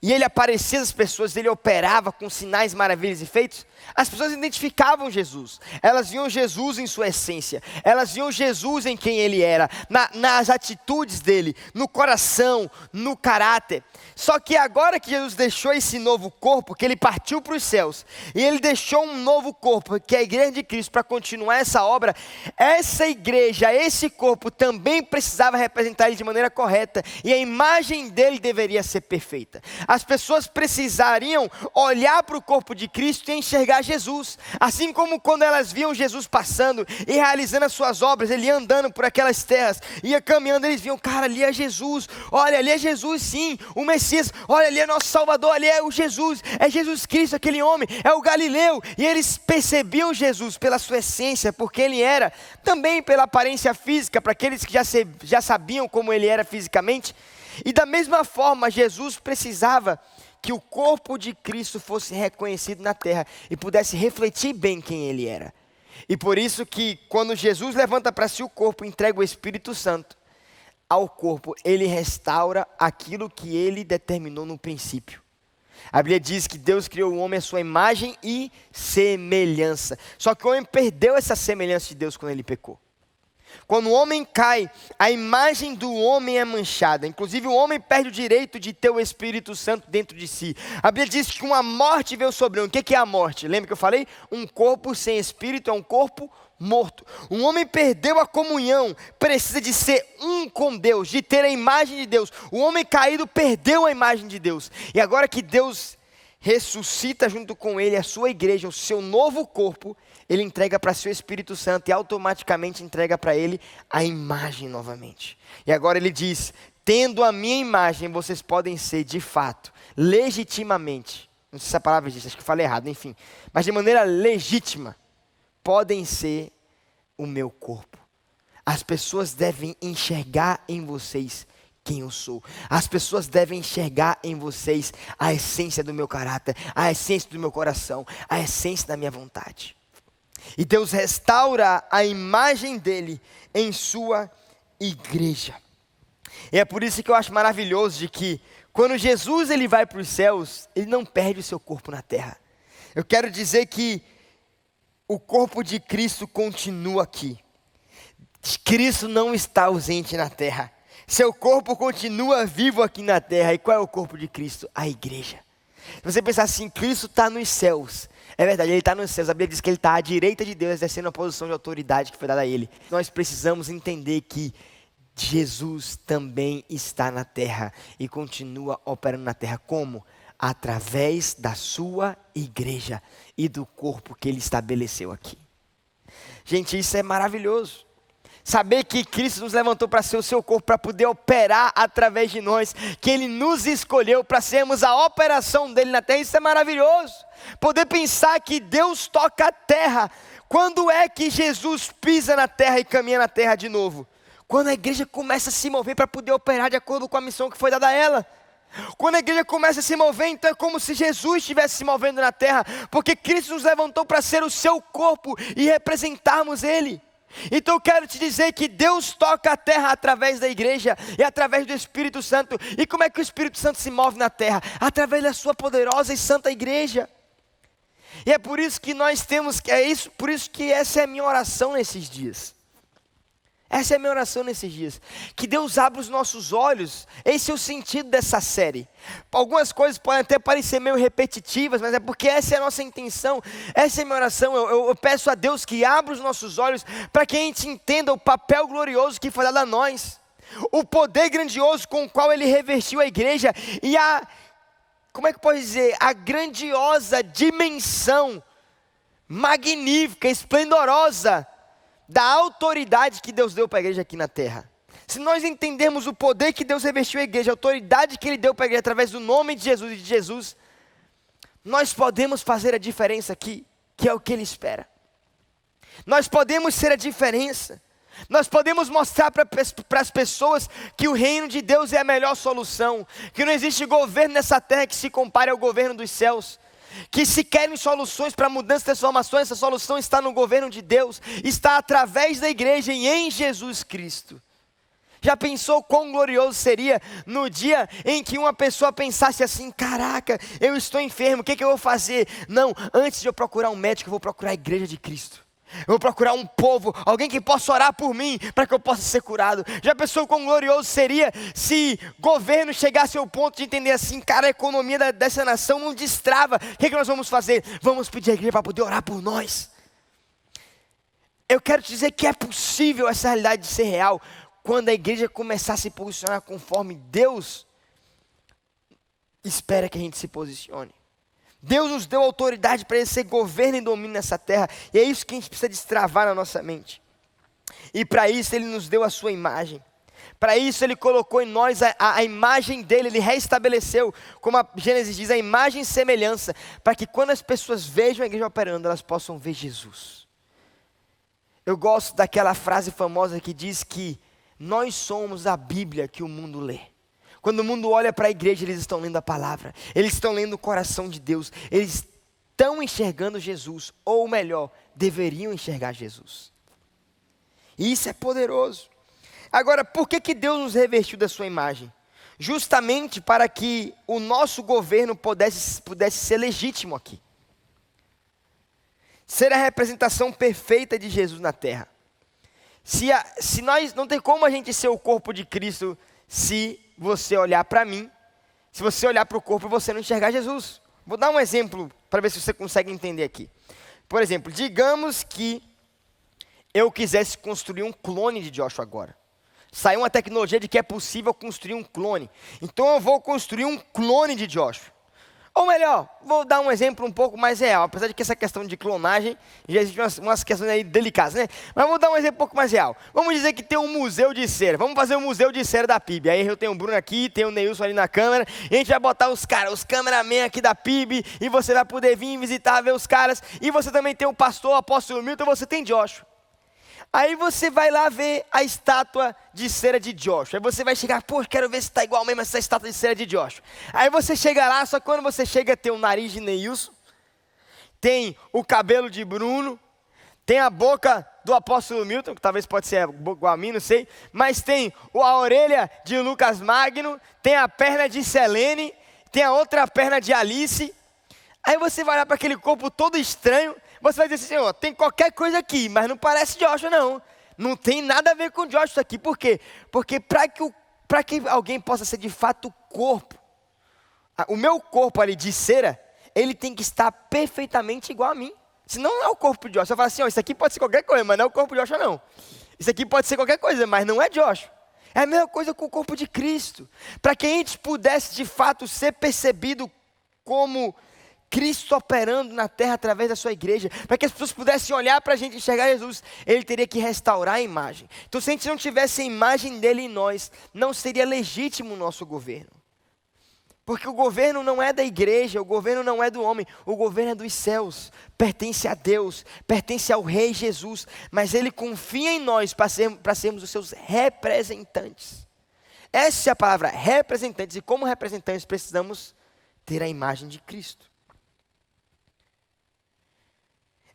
Speaker 6: e ele aparecia às pessoas, ele operava com sinais, maravilhas e feitos, as pessoas identificavam Jesus. Elas viam Jesus em sua essência, elas viam Jesus em quem ele era, nas atitudes dele, no coração, no caráter. Só que agora que Jesus deixou esse novo corpo, que ele partiu para os céus, e ele deixou um novo corpo, que é a igreja de Cristo, para continuar essa obra, essa igreja, esse corpo também precisava representar ele de maneira correta, e a imagem dele deveria ser perfeita. As pessoas precisariam olhar para o corpo de Cristo e enxergar Jesus, assim como quando elas viam Jesus passando e realizando as suas obras, ele ia andando por aquelas terras, ia caminhando, eles viam, cara, ali é Jesus, olha, ali é Jesus sim, o Messias, olha, ali é nosso Salvador, ali é o Jesus, é Jesus Cristo, aquele homem, é o Galileu, e eles percebiam Jesus pela sua essência, porque ele era, também pela aparência física, para aqueles que já sabiam como ele era fisicamente, e da mesma forma, Jesus precisava que o corpo de Cristo fosse reconhecido na terra e pudesse refletir bem quem ele era. E por isso que quando Jesus levanta para si o corpo, entrega o Espírito Santo ao corpo, ele restaura aquilo que ele determinou no princípio. A Bíblia diz que Deus criou o homem à sua imagem e semelhança. Só que o homem perdeu essa semelhança de Deus quando ele pecou. Quando o homem cai, a imagem do homem é manchada. Inclusive o homem perde o direito de ter o Espírito Santo dentro de si. A Bíblia diz que uma morte veio sobre o homem. O que é a morte? Lembra que eu falei? Um corpo sem espírito é um corpo morto. Um homem perdeu a comunhão, precisa de ser um com Deus, de ter a imagem de Deus. O homem caído perdeu a imagem de Deus. E agora que Deus ressuscita junto com ele a sua igreja, o seu novo corpo, ele entrega para si o Espírito Santo e automaticamente entrega para ele a imagem novamente. E agora ele diz, tendo a minha imagem, vocês podem ser de fato, legitimamente, não sei se a palavra existe, acho que eu falei errado, enfim, mas de maneira legítima, podem ser o meu corpo. As pessoas devem enxergar em vocês quem eu sou. As pessoas devem enxergar em vocês a essência do meu caráter, a essência do meu coração, a essência da minha vontade. E Deus restaura a imagem dele em sua igreja. E é por isso que eu acho maravilhoso de que quando Jesus ele vai para os céus, ele não perde o seu corpo na terra. Eu quero dizer que o corpo de Cristo continua aqui. Cristo não está ausente na terra. Seu corpo continua vivo aqui na terra. E qual é o corpo de Cristo? A igreja. Se você pensar assim, Cristo está nos céus. É verdade, ele está nos céus. A Bíblia diz que ele está à direita de Deus, exercendo a posição de autoridade que foi dada a ele. Nós precisamos entender que Jesus também está na terra e continua operando na terra. Como? Através da sua igreja e do corpo que ele estabeleceu aqui. Gente, isso é maravilhoso. Saber que Cristo nos levantou para ser o seu corpo, para poder operar através de nós, que ele nos escolheu para sermos a operação dele na terra, isso é maravilhoso. Poder pensar que Deus toca a terra. Quando é que Jesus pisa na terra e caminha na terra de novo? Quando a igreja começa a se mover para poder operar de acordo com a missão que foi dada a ela. Quando a igreja começa a se mover, então é como se Jesus estivesse se movendo na terra, porque Cristo nos levantou para ser o seu corpo e representarmos ele. Então eu quero te dizer que Deus toca a terra através da igreja e através do Espírito Santo. E como é que o Espírito Santo se move na terra? Através da sua poderosa e santa igreja. E é por isso que nós temos, por isso que essa é a minha oração nesses dias. Essa é a minha oração nesses dias. Que Deus abra os nossos olhos. Esse é o sentido dessa série. Algumas coisas podem até parecer meio repetitivas, mas é porque essa é a nossa intenção. Essa é a minha oração. Eu peço a Deus que abra os nossos olhos para que a gente entenda o papel glorioso que foi dado a nós. O poder grandioso com o qual ele revestiu a igreja e como é que pode dizer? A grandiosa dimensão magnífica, esplendorosa da autoridade que Deus deu para a igreja aqui na terra. Se nós entendermos o poder que Deus revestiu a igreja, a autoridade que ele deu para a igreja através do nome de Jesus e de Jesus, nós podemos fazer a diferença aqui, que é o que ele espera. Nós podemos ser a diferença. Nós podemos mostrar para as pessoas que o reino de Deus é a melhor solução, que não existe governo nessa terra que se compare ao governo dos céus. Que se querem soluções para mudanças e transformações, essa solução está no governo de Deus, está através da igreja e em Jesus Cristo. Já pensou quão glorioso seria no dia em que uma pessoa pensasse assim: caraca, eu estou enfermo, o que eu vou fazer? Não, antes de eu procurar um médico, eu vou procurar a igreja de Cristo. Eu vou procurar um povo, alguém que possa orar por mim, para que eu possa ser curado. Já pensou quão glorioso seria se governo chegasse ao ponto de entender assim: cara, a economia dessa nação não destrava, o que nós vamos fazer? Vamos pedir à igreja para poder orar por nós. Eu quero te dizer que é possível essa realidade de ser real, quando a igreja começar a se posicionar conforme Deus espera que a gente se posicione. Deus nos deu autoridade para exercer governo e domínio nessa terra, e é isso que a gente precisa destravar na nossa mente. E para isso Ele nos deu a sua imagem. Para isso Ele colocou em nós a imagem dEle, Ele restabeleceu, como a Gênesis diz, a imagem e semelhança, para que quando as pessoas vejam a igreja operando, elas possam ver Jesus. Eu gosto daquela frase famosa que diz que nós somos a Bíblia que o mundo lê. Quando o mundo olha para a igreja, eles estão lendo a palavra, eles estão lendo o coração de Deus, eles estão enxergando Jesus, ou melhor, deveriam enxergar Jesus. E isso é poderoso. Agora, por que Deus nos revestiu da sua imagem? Justamente para que o nosso governo pudesse ser legítimo aqui. Ser a representação perfeita de Jesus na terra. Se nós, não tem como a gente ser o corpo de Cristo se você olhar para mim, se você olhar para o corpo e você não enxergar Jesus. Vou dar um exemplo para ver se você consegue entender aqui. Por exemplo, digamos que eu quisesse construir um clone de Joshua agora. Saiu uma tecnologia de que é possível construir um clone. Então eu vou construir um clone de Joshua. Ou melhor, vou dar um exemplo um pouco mais real, apesar de que essa questão de clonagem, já existem umas questões aí delicadas, né? Mas vou dar um exemplo um pouco mais real. Vamos dizer que tem um museu de cera, vamos fazer um museu de cera da PIB. Aí eu tenho o Bruno aqui, tenho o Neilson ali na câmera, e a gente vai botar os cameramen aqui da PIB, e você vai poder vir visitar, ver os caras, e você também tem o pastor, o apóstolo Milton, você tem Joshua. Aí você vai lá ver a estátua de cera de Joshua. Aí você vai chegar, pô, quero ver se está igual mesmo essa estátua de cera de Joshua. Aí você chega lá, só que quando você chega tem o nariz de Neilson, tem o cabelo de Bruno, tem a boca do apóstolo Milton, que talvez pode ser igual a mim, não sei. Mas tem a orelha de Lucas Magno, tem a perna de Selene, tem a outra perna de Alice. Aí você vai olhar para aquele corpo todo estranho, você vai dizer assim: Senhor, tem qualquer coisa aqui, mas não parece Joshua não. Não tem nada a ver com Joshua aqui. Por quê? Porque para que alguém possa ser de fato corpo, o meu corpo ali de cera, ele tem que estar perfeitamente igual a mim. Senão não é o corpo de Joshua. Você fala assim: isso aqui pode ser qualquer coisa, mas não é o corpo de Joshua não. Isso aqui pode ser qualquer coisa, mas não é Joshua. É a mesma coisa com o corpo de Cristo. Para que a gente pudesse de fato ser percebido como Cristo operando na terra através da sua igreja, para que as pessoas pudessem olhar para a gente e enxergar Jesus, Ele teria que restaurar a imagem. Então se a gente não tivesse a imagem dEle em nós, não seria legítimo o nosso governo. Porque o governo não é da igreja, o governo não é do homem, o governo é dos céus, pertence a Deus, pertence ao Rei Jesus, mas Ele confia em nós para sermos os seus representantes. Essa é a palavra, representantes, e como representantes precisamos ter a imagem de Cristo.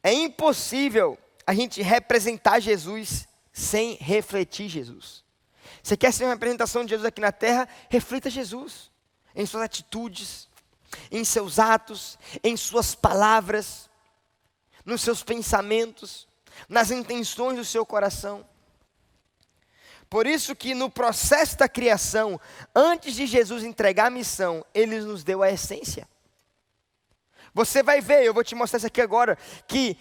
Speaker 6: É impossível a gente representar Jesus sem refletir Jesus. Você quer ser uma representação de Jesus aqui na terra? Reflita Jesus em suas atitudes, em seus atos, em suas palavras, nos seus pensamentos, nas intenções do seu coração. Por isso que no processo da criação, antes de Jesus entregar a missão, Ele nos deu a essência. Você vai ver, eu vou te mostrar isso aqui agora, que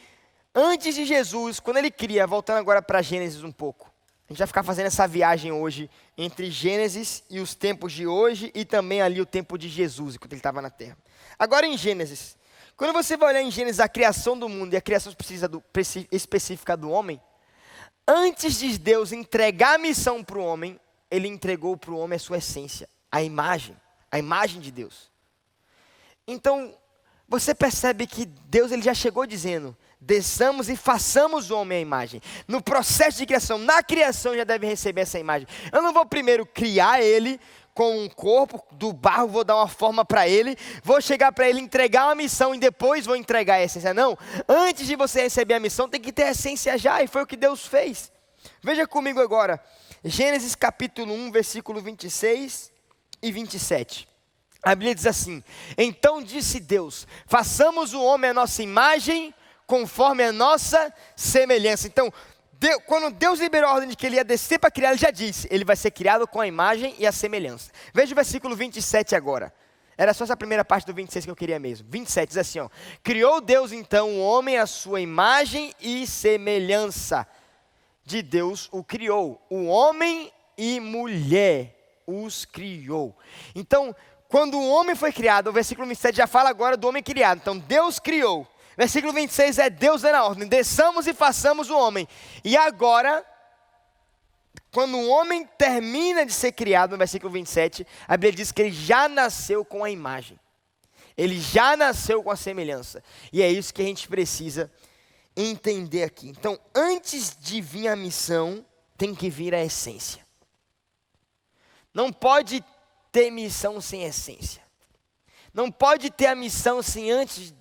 Speaker 6: antes de Jesus, quando Ele cria, voltando agora para Gênesis um pouco, a gente vai ficar fazendo essa viagem hoje, entre Gênesis e os tempos de hoje, e também ali o tempo de Jesus, quando Ele estava na terra. Agora em Gênesis, quando você vai olhar em Gênesis a criação do mundo e a criação específica do homem, antes de Deus entregar a missão para o homem, Ele entregou para o homem a sua essência, a imagem de Deus. Então, você percebe que Deus Ele já chegou dizendo: desçamos e façamos o homem à imagem. No processo de criação, na criação já deve receber essa imagem. Eu não vou primeiro criar ele com um corpo do barro, vou dar uma forma para ele, vou chegar para ele, entregar uma missão e depois vou entregar a essência. Não, antes de você receber a missão tem que ter a essência já, e foi o que Deus fez. Veja comigo agora, Gênesis capítulo 1, versículo 26 e 27. A Bíblia diz assim: então disse Deus, façamos o homem à nossa imagem, conforme a nossa semelhança. Então, quando Deus liberou a ordem de que ele ia descer para criar, ele já disse, ele vai ser criado com a imagem e a semelhança. Veja o versículo 27 agora. Era só essa primeira parte do 26 que eu queria mesmo. 27 diz assim, ó: criou Deus então o homem à sua imagem e semelhança. De Deus o criou, o homem e mulher os criou. Então, quando o homem foi criado, o versículo 27 já fala agora do homem criado. Então, Deus criou. Versículo 26 é Deus dando a ordem, desçamos e façamos o homem. E agora, quando o homem termina de ser criado, no versículo 27, a Bíblia diz que ele já nasceu com a imagem. Ele já nasceu com a semelhança. E é isso que a gente precisa entender aqui. Então, antes de vir a missão, tem que vir a essência. Não pode ter missão sem essência. Não pode ter a missão sem antes,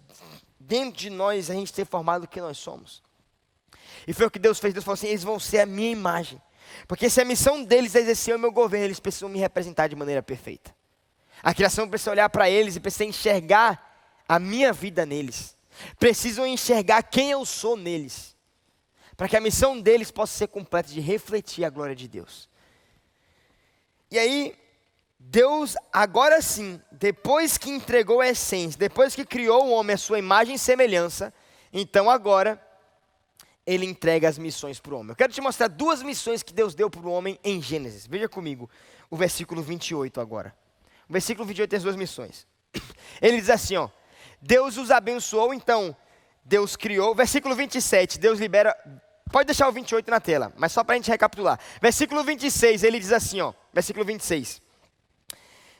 Speaker 6: dentro de nós, a gente ter formado o que nós somos. E foi o que Deus fez. Deus falou assim, eles vão ser a minha imagem. Porque se a missão deles é exercer o meu governo, eles precisam me representar de maneira perfeita. A criação precisa olhar para eles e precisa enxergar a minha vida neles. Precisam enxergar quem eu sou neles, para que a missão deles possa ser completa de refletir a glória de Deus. E aí, Deus, agora sim, depois que entregou a essência, depois que criou o homem à sua imagem e semelhança, então agora, ele entrega as missões para o homem. Eu quero te mostrar duas missões que Deus deu para o homem em Gênesis. Veja comigo o versículo 28 agora. O versículo 28 tem as duas missões. Ele diz assim, ó: Deus os abençoou, então Deus criou. Versículo 27, Deus libera. Pode deixar o 28 na tela, mas só para a gente recapitular. Versículo 26, ele diz assim, ó. Versículo 26.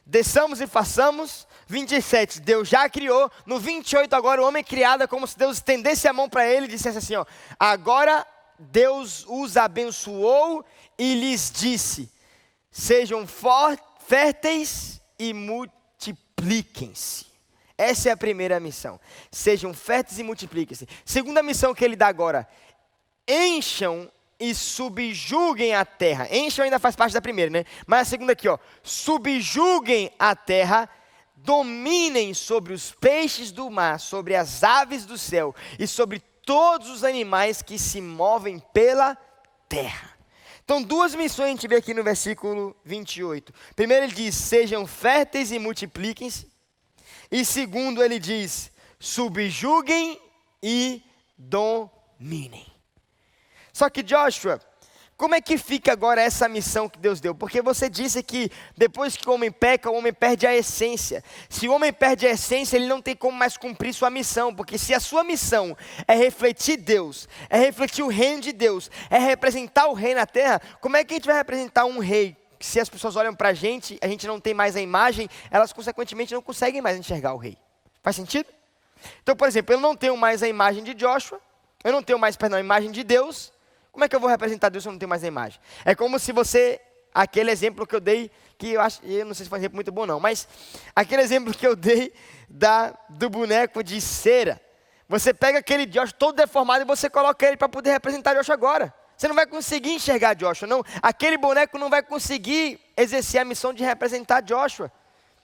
Speaker 6: Desçamos e façamos. 27, Deus já criou. No 28 agora o homem criado é como se Deus estendesse a mão para ele e dissesse assim, ó: agora Deus os abençoou e lhes disse: sejam férteis e multipliquem-se. Essa é a primeira missão. Sejam férteis e multipliquem-se. Segunda missão que ele dá agora: encham e subjuguem a terra. Encham ainda faz parte da primeira, né? Mas a segunda aqui, ó: subjuguem a terra, dominem sobre os peixes do mar, sobre as aves do céu e sobre todos os animais que se movem pela terra. Então, duas missões a gente vê aqui no versículo 28. Primeiro ele diz: sejam férteis e multipliquem-se. E segundo ele diz: subjuguem e dominem. Só que Joshua, como é que fica agora essa missão que Deus deu? Porque você disse que depois que o homem peca, o homem perde a essência. Se o homem perde a essência, ele não tem como mais cumprir sua missão. Porque se a sua missão é refletir Deus, é refletir o reino de Deus, é representar o rei na terra, como é que a gente vai representar um rei? Se as pessoas olham para a gente não tem mais a imagem, elas consequentemente não conseguem mais enxergar o rei. Faz sentido? Então, por exemplo, eu não tenho mais a imagem de Joshua, eu não tenho mais, a imagem de Deus. Como é que eu vou representar Deus se eu não tenho mais a imagem? É como se você, aquele exemplo que eu dei, que eu não sei se foi um exemplo muito bom não, mas aquele exemplo que eu dei do boneco de cera. Você pega aquele Joshua todo deformado e você coloca ele para poder representar Joshua agora. Você não vai conseguir enxergar Joshua, não. Aquele boneco não vai conseguir exercer a missão de representar Joshua.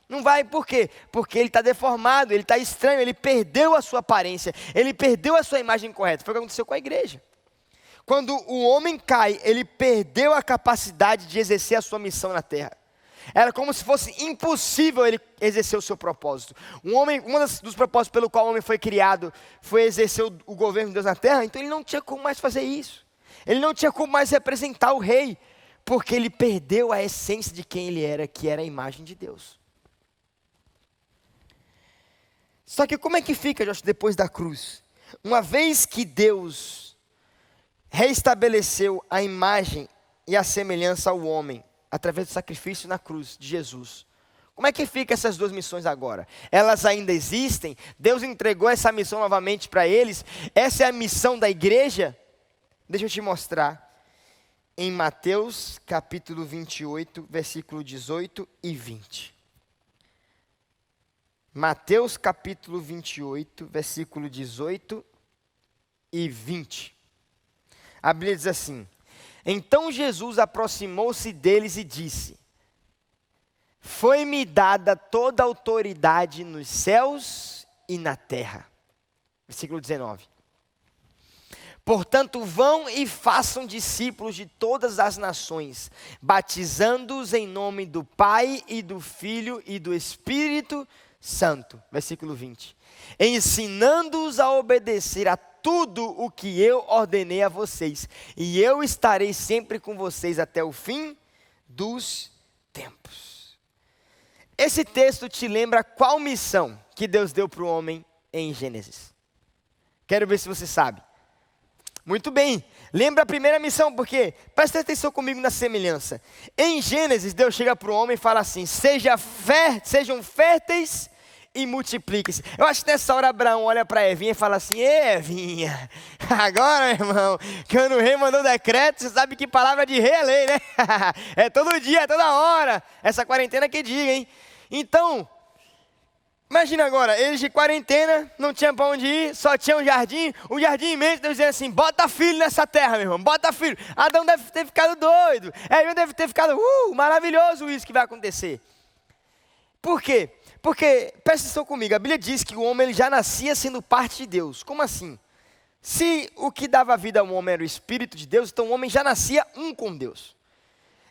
Speaker 6: Não vai, por quê? Porque ele está deformado, ele está estranho, ele perdeu a sua aparência, ele perdeu a sua imagem correta. Foi o que aconteceu com a igreja. Quando o homem cai, ele perdeu a capacidade de exercer a sua missão na terra. Era como se fosse impossível ele exercer o seu propósito. Dos propósitos pelo qual o homem foi criado foi exercer o governo de Deus na terra, então ele não tinha como mais fazer isso. Ele não tinha como mais representar o rei, porque ele perdeu a essência de quem ele era, que era a imagem de Deus. Só que como é que fica, Joshua, depois da cruz? Uma vez que Deus reestabeleceu a imagem e a semelhança ao homem, através do sacrifício na cruz de Jesus, como é que fica essas duas missões agora? Elas ainda existem? Deus entregou essa missão novamente para eles? Essa é a missão da igreja? Deixa eu te mostrar em Mateus capítulo 28, versículo 18 e 20. Mateus capítulo 28, versículo 18 e 20. A Bíblia diz assim: Então Jesus aproximou-se deles e disse: foi-me dada toda a autoridade nos céus e na terra. Versículo 19. Portanto, vão e façam discípulos de todas as nações, batizando-os em nome do Pai e do Filho e do Espírito Santo. Versículo 20. Ensinando-os a obedecer a tudo o que eu ordenei a vocês, e eu estarei sempre com vocês até o fim dos tempos. Esse texto te lembra qual missão que Deus deu para o homem em Gênesis? Quero ver se você sabe. Muito bem, lembra a primeira missão, porque presta atenção comigo na semelhança. Em Gênesis, Deus chega para o homem e fala assim: sejam férteis e multipliquem-se. Eu acho que nessa hora Abraão olha para Evinha e fala assim: Evinha, agora, irmão, quando o rei mandou decreto, você sabe que palavra de rei é lei, né? É todo dia, é toda hora, essa quarentena que diga, hein? Então, imagina agora, eles de quarentena, não tinham para onde ir, só tinha um jardim, o jardim imenso, Deus dizendo assim: bota filho nessa terra, meu irmão, bota filho. Adão deve ter ficado doido, Eva deve ter ficado, maravilhoso isso que vai acontecer. Por quê? Porque, presta atenção comigo, a Bíblia diz que o homem ele já nascia sendo parte de Deus. Como assim? Se o que dava vida ao homem era o Espírito de Deus, então o homem já nascia um com Deus.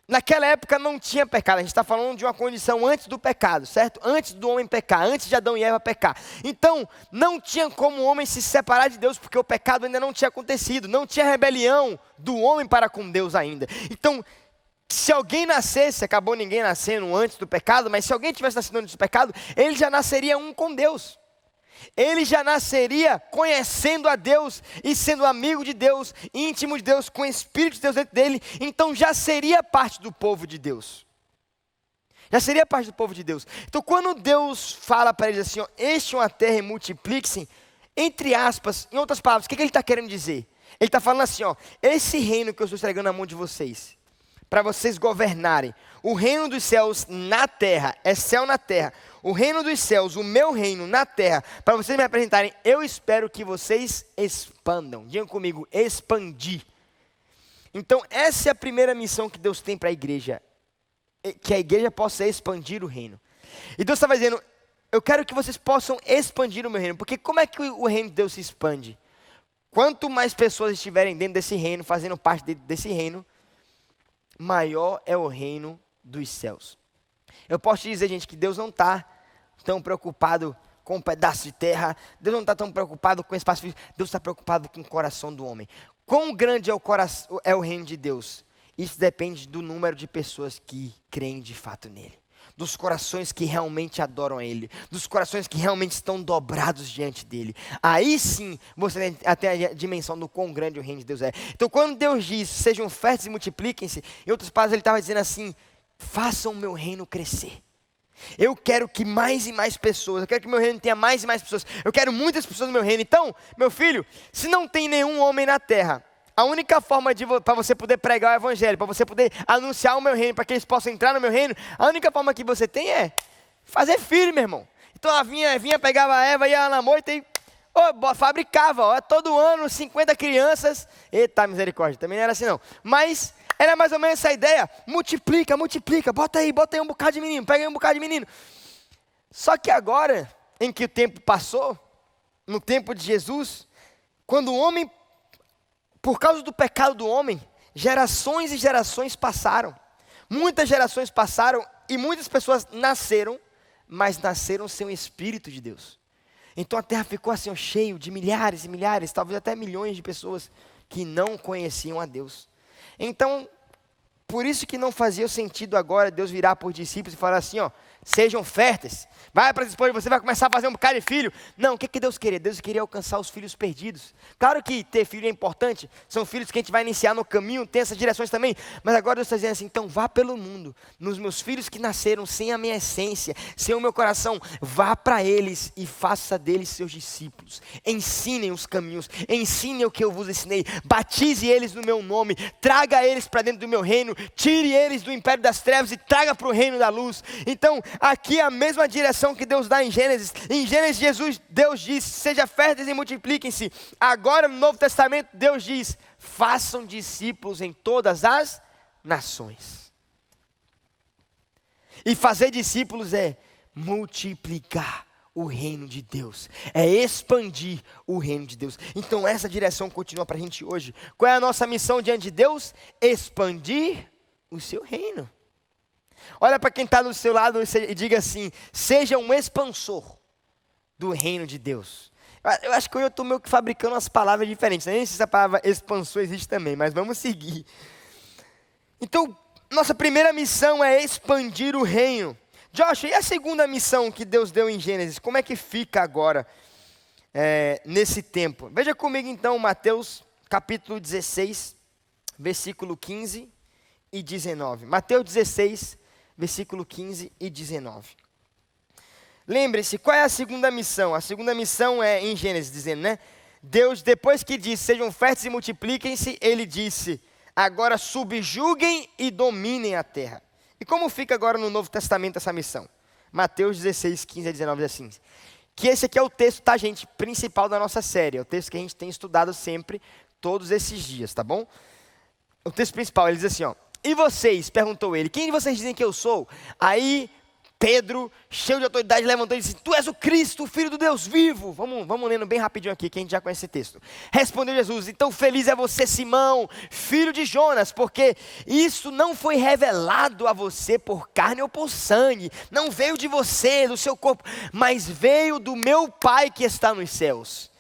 Speaker 6: Naquela época não tinha pecado, a gente está falando de uma condição antes do pecado, certo? Antes do homem pecar, antes de Adão e Eva pecar. Então, não tinha como o homem se separar de Deus, porque o pecado ainda não tinha acontecido, não tinha rebelião do homem para com Deus ainda. Então, se alguém nascesse, acabou ninguém nascendo antes do pecado, mas se alguém tivesse nascido antes do pecado, ele já nasceria um com Deus. Ele já nasceria conhecendo a Deus e sendo amigo de Deus, íntimo de Deus, com o Espírito de Deus dentro dele. Então já seria parte do povo de Deus. Já seria parte do povo de Deus. Então quando Deus fala para eles assim, ó, enchem a terra e multipliquem-se, entre aspas, em outras palavras, o que ele está querendo dizer? Ele está falando assim, ó, esse reino que eu estou entregando na mão de vocês, para vocês governarem, o reino dos céus na terra, é céu na terra, o reino dos céus, o meu reino na terra, para vocês me apresentarem, eu espero que vocês expandam. Digam comigo, expandir. Então essa é a primeira missão que Deus tem para a igreja, que a igreja possa expandir o reino. E Deus estava dizendo, eu quero que vocês possam expandir o meu reino, porque como é que o reino de Deus se expande? Quanto mais pessoas estiverem dentro desse reino, fazendo parte desse reino, maior é o reino dos céus. Eu posso te dizer, gente, que Deus não está tão preocupado com um pedaço de terra, Deus não está tão preocupado com espaço físico, Deus está preocupado com o coração do homem. Quão grande é o reino de Deus? Isso depende do número de pessoas que creem de fato nele, dos corações que realmente adoram a ele, dos corações que realmente estão dobrados diante dele. Aí sim, você tem a dimensão do quão grande o reino de Deus é. Então quando Deus diz, sejam férteis e multipliquem-se, em outras palavras ele estava dizendo assim, façam o meu reino crescer. Eu quero que mais e mais pessoas, eu quero que meu reino tenha mais e mais pessoas, eu quero muitas pessoas no meu reino. Então, meu filho, se não tem nenhum homem na terra, a única forma para você poder pregar o evangelho, para você poder anunciar o meu reino, para que eles possam entrar no meu reino, a única forma que você tem é fazer filho, meu irmão. Então a Evinha pegava a Eva, ia na moita e fabricava, todo ano 50 crianças. Eita misericórdia, também não era assim não. Mas era mais ou menos essa ideia, multiplica, bota aí um bocado de menino, pega aí um bocado de menino. Só que agora, em que o tempo passou, no tempo de Jesus, quando o homem, por causa do pecado do homem, gerações e gerações passaram. Muitas gerações passaram e muitas pessoas nasceram, mas nasceram sem o Espírito de Deus. Então a terra ficou assim, cheio de milhares e milhares, talvez até milhões de pessoas que não conheciam a Deus. Então, por isso que não fazia sentido agora Deus virar por discípulos e falar assim, ó, sejam férteis, vai para as esposas, você vai começar a fazer um bocado de filho. Não, o que Deus queria? Deus queria alcançar os filhos perdidos. Claro que ter filho é importante, são filhos que a gente vai iniciar no caminho, tem essas direções também, mas agora Deus está dizendo assim, então vá pelo mundo, nos meus filhos que nasceram sem a minha essência, sem o meu coração, vá para eles e faça deles seus discípulos, ensinem os caminhos, ensinem o que eu vos ensinei, batize eles no meu nome, traga eles para dentro do meu reino, tire eles do império das trevas e traga para o reino da luz. Então, aqui é a mesma direção que Deus dá em Gênesis. Em Gênesis, Deus diz, seja férteis e multipliquem-se. Agora no Novo Testamento, Deus diz, façam discípulos em todas as nações. E fazer discípulos é multiplicar o reino de Deus, é expandir o reino de Deus. Então essa direção continua para a gente hoje. Qual é a nossa missão diante de Deus? Expandir o seu reino. Olha para quem está do seu lado e diga assim, seja um expansor do reino de Deus. Eu acho que hoje eu estou meio que fabricando umas palavras diferentes, nem sei se a palavra expansor existe também, mas vamos seguir. Então, nossa primeira missão é expandir o reino. Josh, e a segunda missão que Deus deu em Gênesis, como é que fica agora nesse tempo? Veja comigo então Mateus capítulo 16, versículo 15 e 19. Mateus 16, versículo 15 e 19. Lembre-se, qual é a segunda missão? A segunda missão é em Gênesis, dizendo, né? Deus, depois que disse, sejam férteis e multipliquem-se, ele disse, agora subjuguem e dominem a terra. E como fica agora no Novo Testamento essa missão? Mateus 16, 15 a 19 diz assim, que esse aqui é o texto, tá gente, principal da nossa série, é o texto que a gente tem estudado sempre, todos esses dias, tá bom? O texto principal, ele diz assim, ó, e vocês, perguntou ele, quem vocês dizem que eu sou? Aí Pedro, cheio de autoridade, levantou e disse, tu és o Cristo, o Filho do Deus vivo. Vamos lendo bem rapidinho aqui, que a gente já conhece esse texto. Respondeu Jesus, então feliz é você, Simão, filho de Jonas, porque isso não foi revelado a você por carne ou por sangue, não veio de você, do seu corpo, mas veio do meu Pai que está nos céus.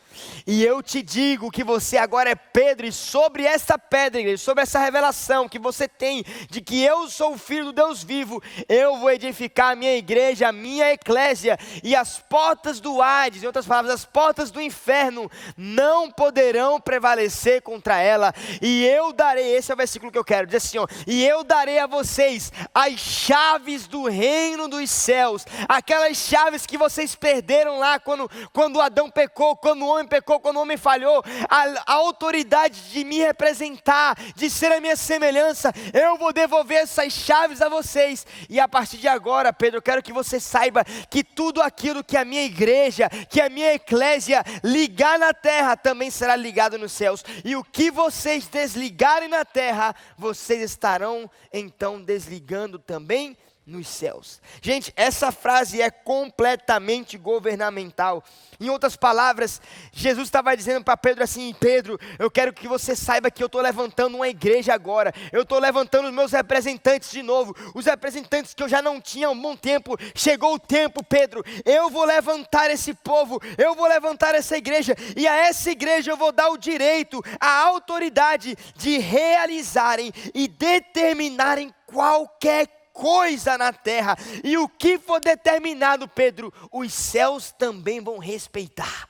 Speaker 6: E eu te digo que você agora é Pedro, e sobre essa pedra, igreja, sobre essa revelação que você tem de que eu sou o Filho do Deus vivo, eu vou edificar a minha igreja, a minha eclésia, e as portas do Hades, em outras palavras, as portas do inferno, não poderão prevalecer contra ela, e eu darei, esse é o versículo que eu quero, diz assim, ó, e eu darei a vocês as chaves do reino dos céus, aquelas chaves que vocês perderam lá quando Adão pecou, quando o homem pecou, quando o homem falhou, a autoridade de me representar, de ser a minha semelhança, eu vou devolver essas chaves a vocês, e a partir de agora, Pedro, eu quero que você saiba que tudo aquilo que a minha igreja, que a minha eclésia ligar na terra, também será ligado nos céus, e o que vocês desligarem na terra, vocês estarão então desligando também nos céus. Gente, essa frase é completamente governamental. Em outras palavras, Jesus estava dizendo para Pedro assim, Pedro, eu quero que você saiba que eu estou levantando uma igreja agora, eu estou levantando os meus representantes de novo, os representantes que eu já não tinha há um bom tempo, chegou o tempo, Pedro, eu vou levantar esse povo, eu vou levantar essa igreja, e a essa igreja eu vou dar o direito, a autoridade de realizarem e determinarem qualquer coisa na terra, e o que for determinado, Pedro, os céus também vão respeitar.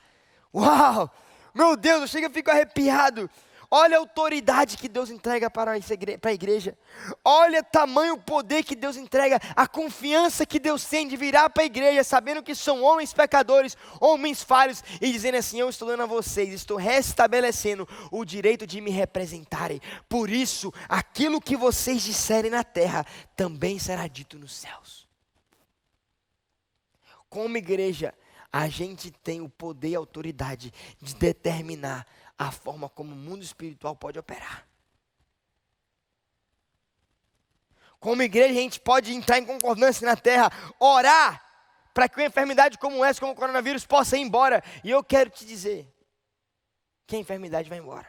Speaker 6: Uau, meu Deus, eu chego e fico arrepiado. Olha a autoridade que Deus entrega para a igreja, olha o tamanho poder que Deus entrega, a confiança que Deus tem de virar para a igreja, sabendo que são homens pecadores, homens falhos, e dizendo assim, eu estou dando a vocês, estou restabelecendo o direito de me representarem, por isso, aquilo que vocês disserem na terra, também será dito nos céus. Como igreja, a gente tem o poder e a autoridade de determinar a forma como o mundo espiritual pode operar. Como igreja, a gente pode entrar em concordância na terra, orar para que uma enfermidade como essa, como o coronavírus, possa ir embora. E eu quero te dizer que a enfermidade vai embora.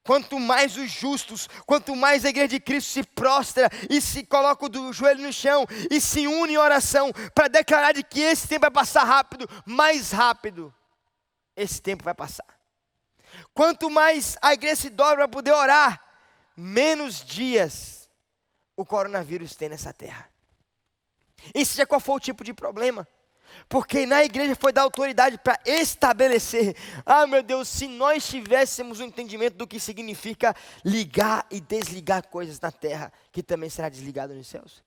Speaker 6: Quanto mais os justos, quanto mais a igreja de Cristo se prostra e se coloca o joelho no chão e se une em oração para declarar de que esse tempo vai passar rápido, mais rápido esse tempo vai passar. Quanto mais a igreja se dobra para poder orar, menos dias o coronavírus tem nessa terra. E seja qual for o tipo de problema, porque na igreja foi dar autoridade para estabelecer. Ah, meu Deus, se nós tivéssemos um entendimento do que significa ligar e desligar coisas na terra, que também será desligado nos céus.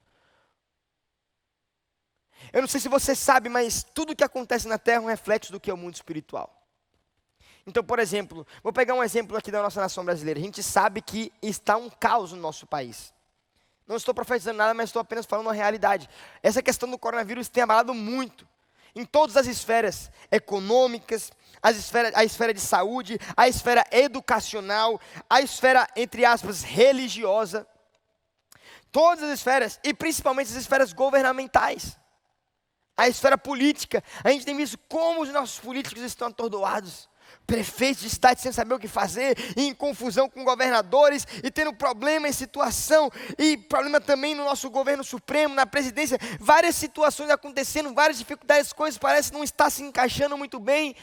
Speaker 6: Eu não sei se você sabe, mas tudo que acontece na terra é um reflexo do que é o mundo espiritual. Então, por exemplo, vou pegar um exemplo aqui da nossa nação brasileira. A gente sabe que está um caos no nosso país. Não estou profetizando nada, mas estou apenas falando a realidade. Essa questão do coronavírus tem abalado muito, em todas as esferas econômicas, a esfera de saúde, a esfera educacional, a esfera, entre aspas, religiosa. Todas as esferas, e principalmente as esferas governamentais. A esfera política. A gente tem visto como os nossos políticos estão atordoados. Prefeitos de cidade sem saber o que fazer, e em confusão com governadores, e tendo problema em situação, e problema também no nosso governo supremo, na presidência, várias situações acontecendo, várias dificuldades, as coisas parecem não estar se encaixando muito bem,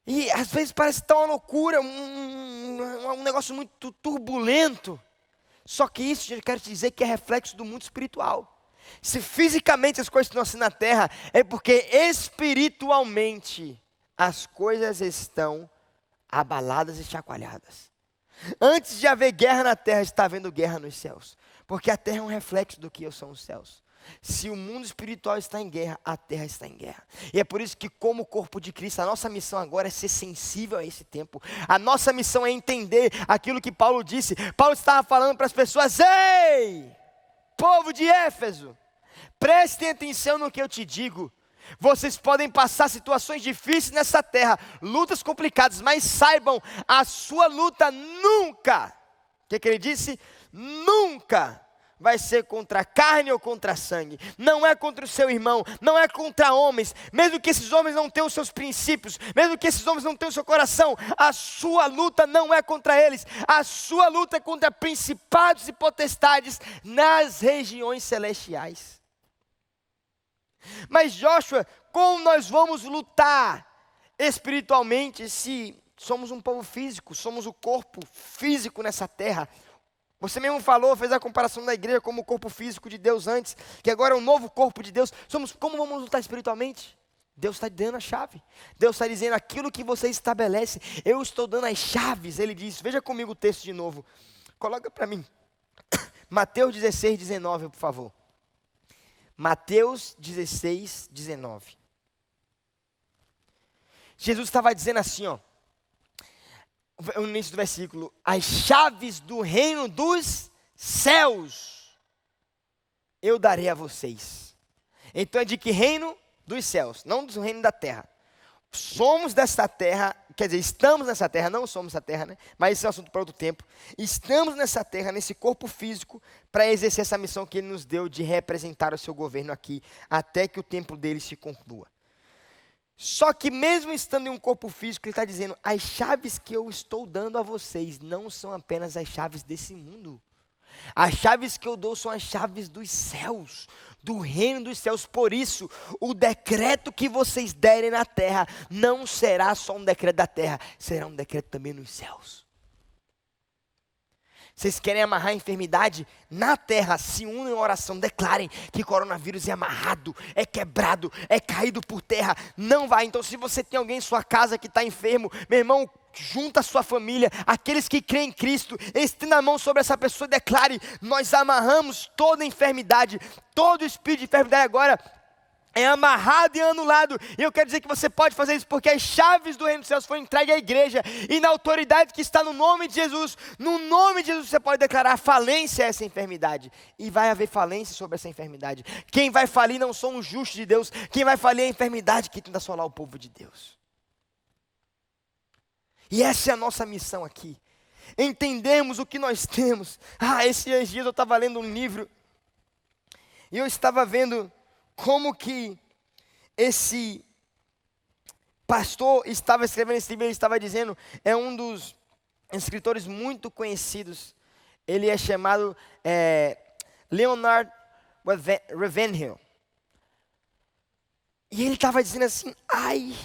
Speaker 6: e às vezes parece estar uma loucura, um negócio muito turbulento, só que isso eu quero te dizer que é reflexo do mundo espiritual. Se fisicamente as coisas estão assim na terra, é porque espiritualmente as coisas estão abaladas e chacoalhadas. Antes de haver guerra na terra, está havendo guerra nos céus. Porque a terra é um reflexo do que são os céus. Se o mundo espiritual está em guerra, a terra está em guerra. E é por isso que, como corpo de Cristo, a nossa missão agora é ser sensível a esse tempo. A nossa missão é entender aquilo que Paulo disse. Paulo estava falando para as pessoas: ei, povo de Éfeso, prestem atenção no que eu te digo. Vocês podem passar situações difíceis nessa terra, lutas complicadas, mas saibam, a sua luta nunca, o que ele disse? Nunca vai ser contra carne ou contra sangue, não é contra o seu irmão, não é contra homens, mesmo que esses homens não tenham os seus princípios, mesmo que esses homens não tenham o seu coração, a sua luta não é contra eles, a sua luta é contra principados e potestades nas regiões celestiais. Mas Joshua, como nós vamos lutar espiritualmente se somos um povo físico, somos o corpo físico nessa terra? Você mesmo falou, fez a comparação da igreja como o corpo físico de Deus antes, que agora é um novo corpo de Deus. Como vamos lutar espiritualmente? Deus está dando a chave. Deus está dizendo aquilo que você estabelece. Eu estou dando as chaves, ele diz. Veja comigo o texto de novo. Coloca para mim. Mateus 16, 19, por favor. Mateus 16, 19. Jesus estava dizendo assim, ó, no início do versículo: as chaves do reino dos céus eu darei a vocês. Então é de que reino? Dos céus, não do reino da terra. Somos dessa terra, quer dizer, estamos nessa terra, não somos essa terra, né? Mas esse é um assunto para outro tempo. Estamos nessa terra, nesse corpo físico, para exercer essa missão que ele nos deu de representar o seu governo aqui, até que o tempo dele se conclua. Só que mesmo estando em um corpo físico, ele está dizendo: as chaves que eu estou dando a vocês não são apenas as chaves desse mundo. As chaves que eu dou são as chaves dos céus, do reino dos céus. Por isso, o decreto que vocês derem na terra não será só um decreto da terra, será um decreto também nos céus. Vocês querem amarrar a enfermidade? Na terra, se unem em oração, declarem que coronavírus é amarrado, é quebrado, é caído por terra. Não vai. Então, se você tem alguém em sua casa que está enfermo, meu irmão, junta a sua família, aqueles que creem em Cristo, estenda a mão sobre essa pessoa e declare: nós amarramos toda enfermidade, todo espírito de enfermidade agora é amarrado e anulado. E eu quero dizer que você pode fazer isso porque as chaves do reino dos céus foram entregues à igreja, e na autoridade que está no nome de Jesus, no nome de Jesus você pode declarar falência a essa enfermidade, e vai haver falência sobre essa enfermidade. Quem vai falir não são os justos de Deus, quem vai falir é a enfermidade que tenta assolar o povo de Deus. E essa é a nossa missão aqui, entendemos o que nós temos. Esses dias eu estava lendo um livro, e eu estava vendo como que esse pastor estava escrevendo esse livro. Ele estava dizendo, é um dos escritores muito conhecidos, ele é chamado Leonard Ravenhill. E ele estava dizendo assim: ai,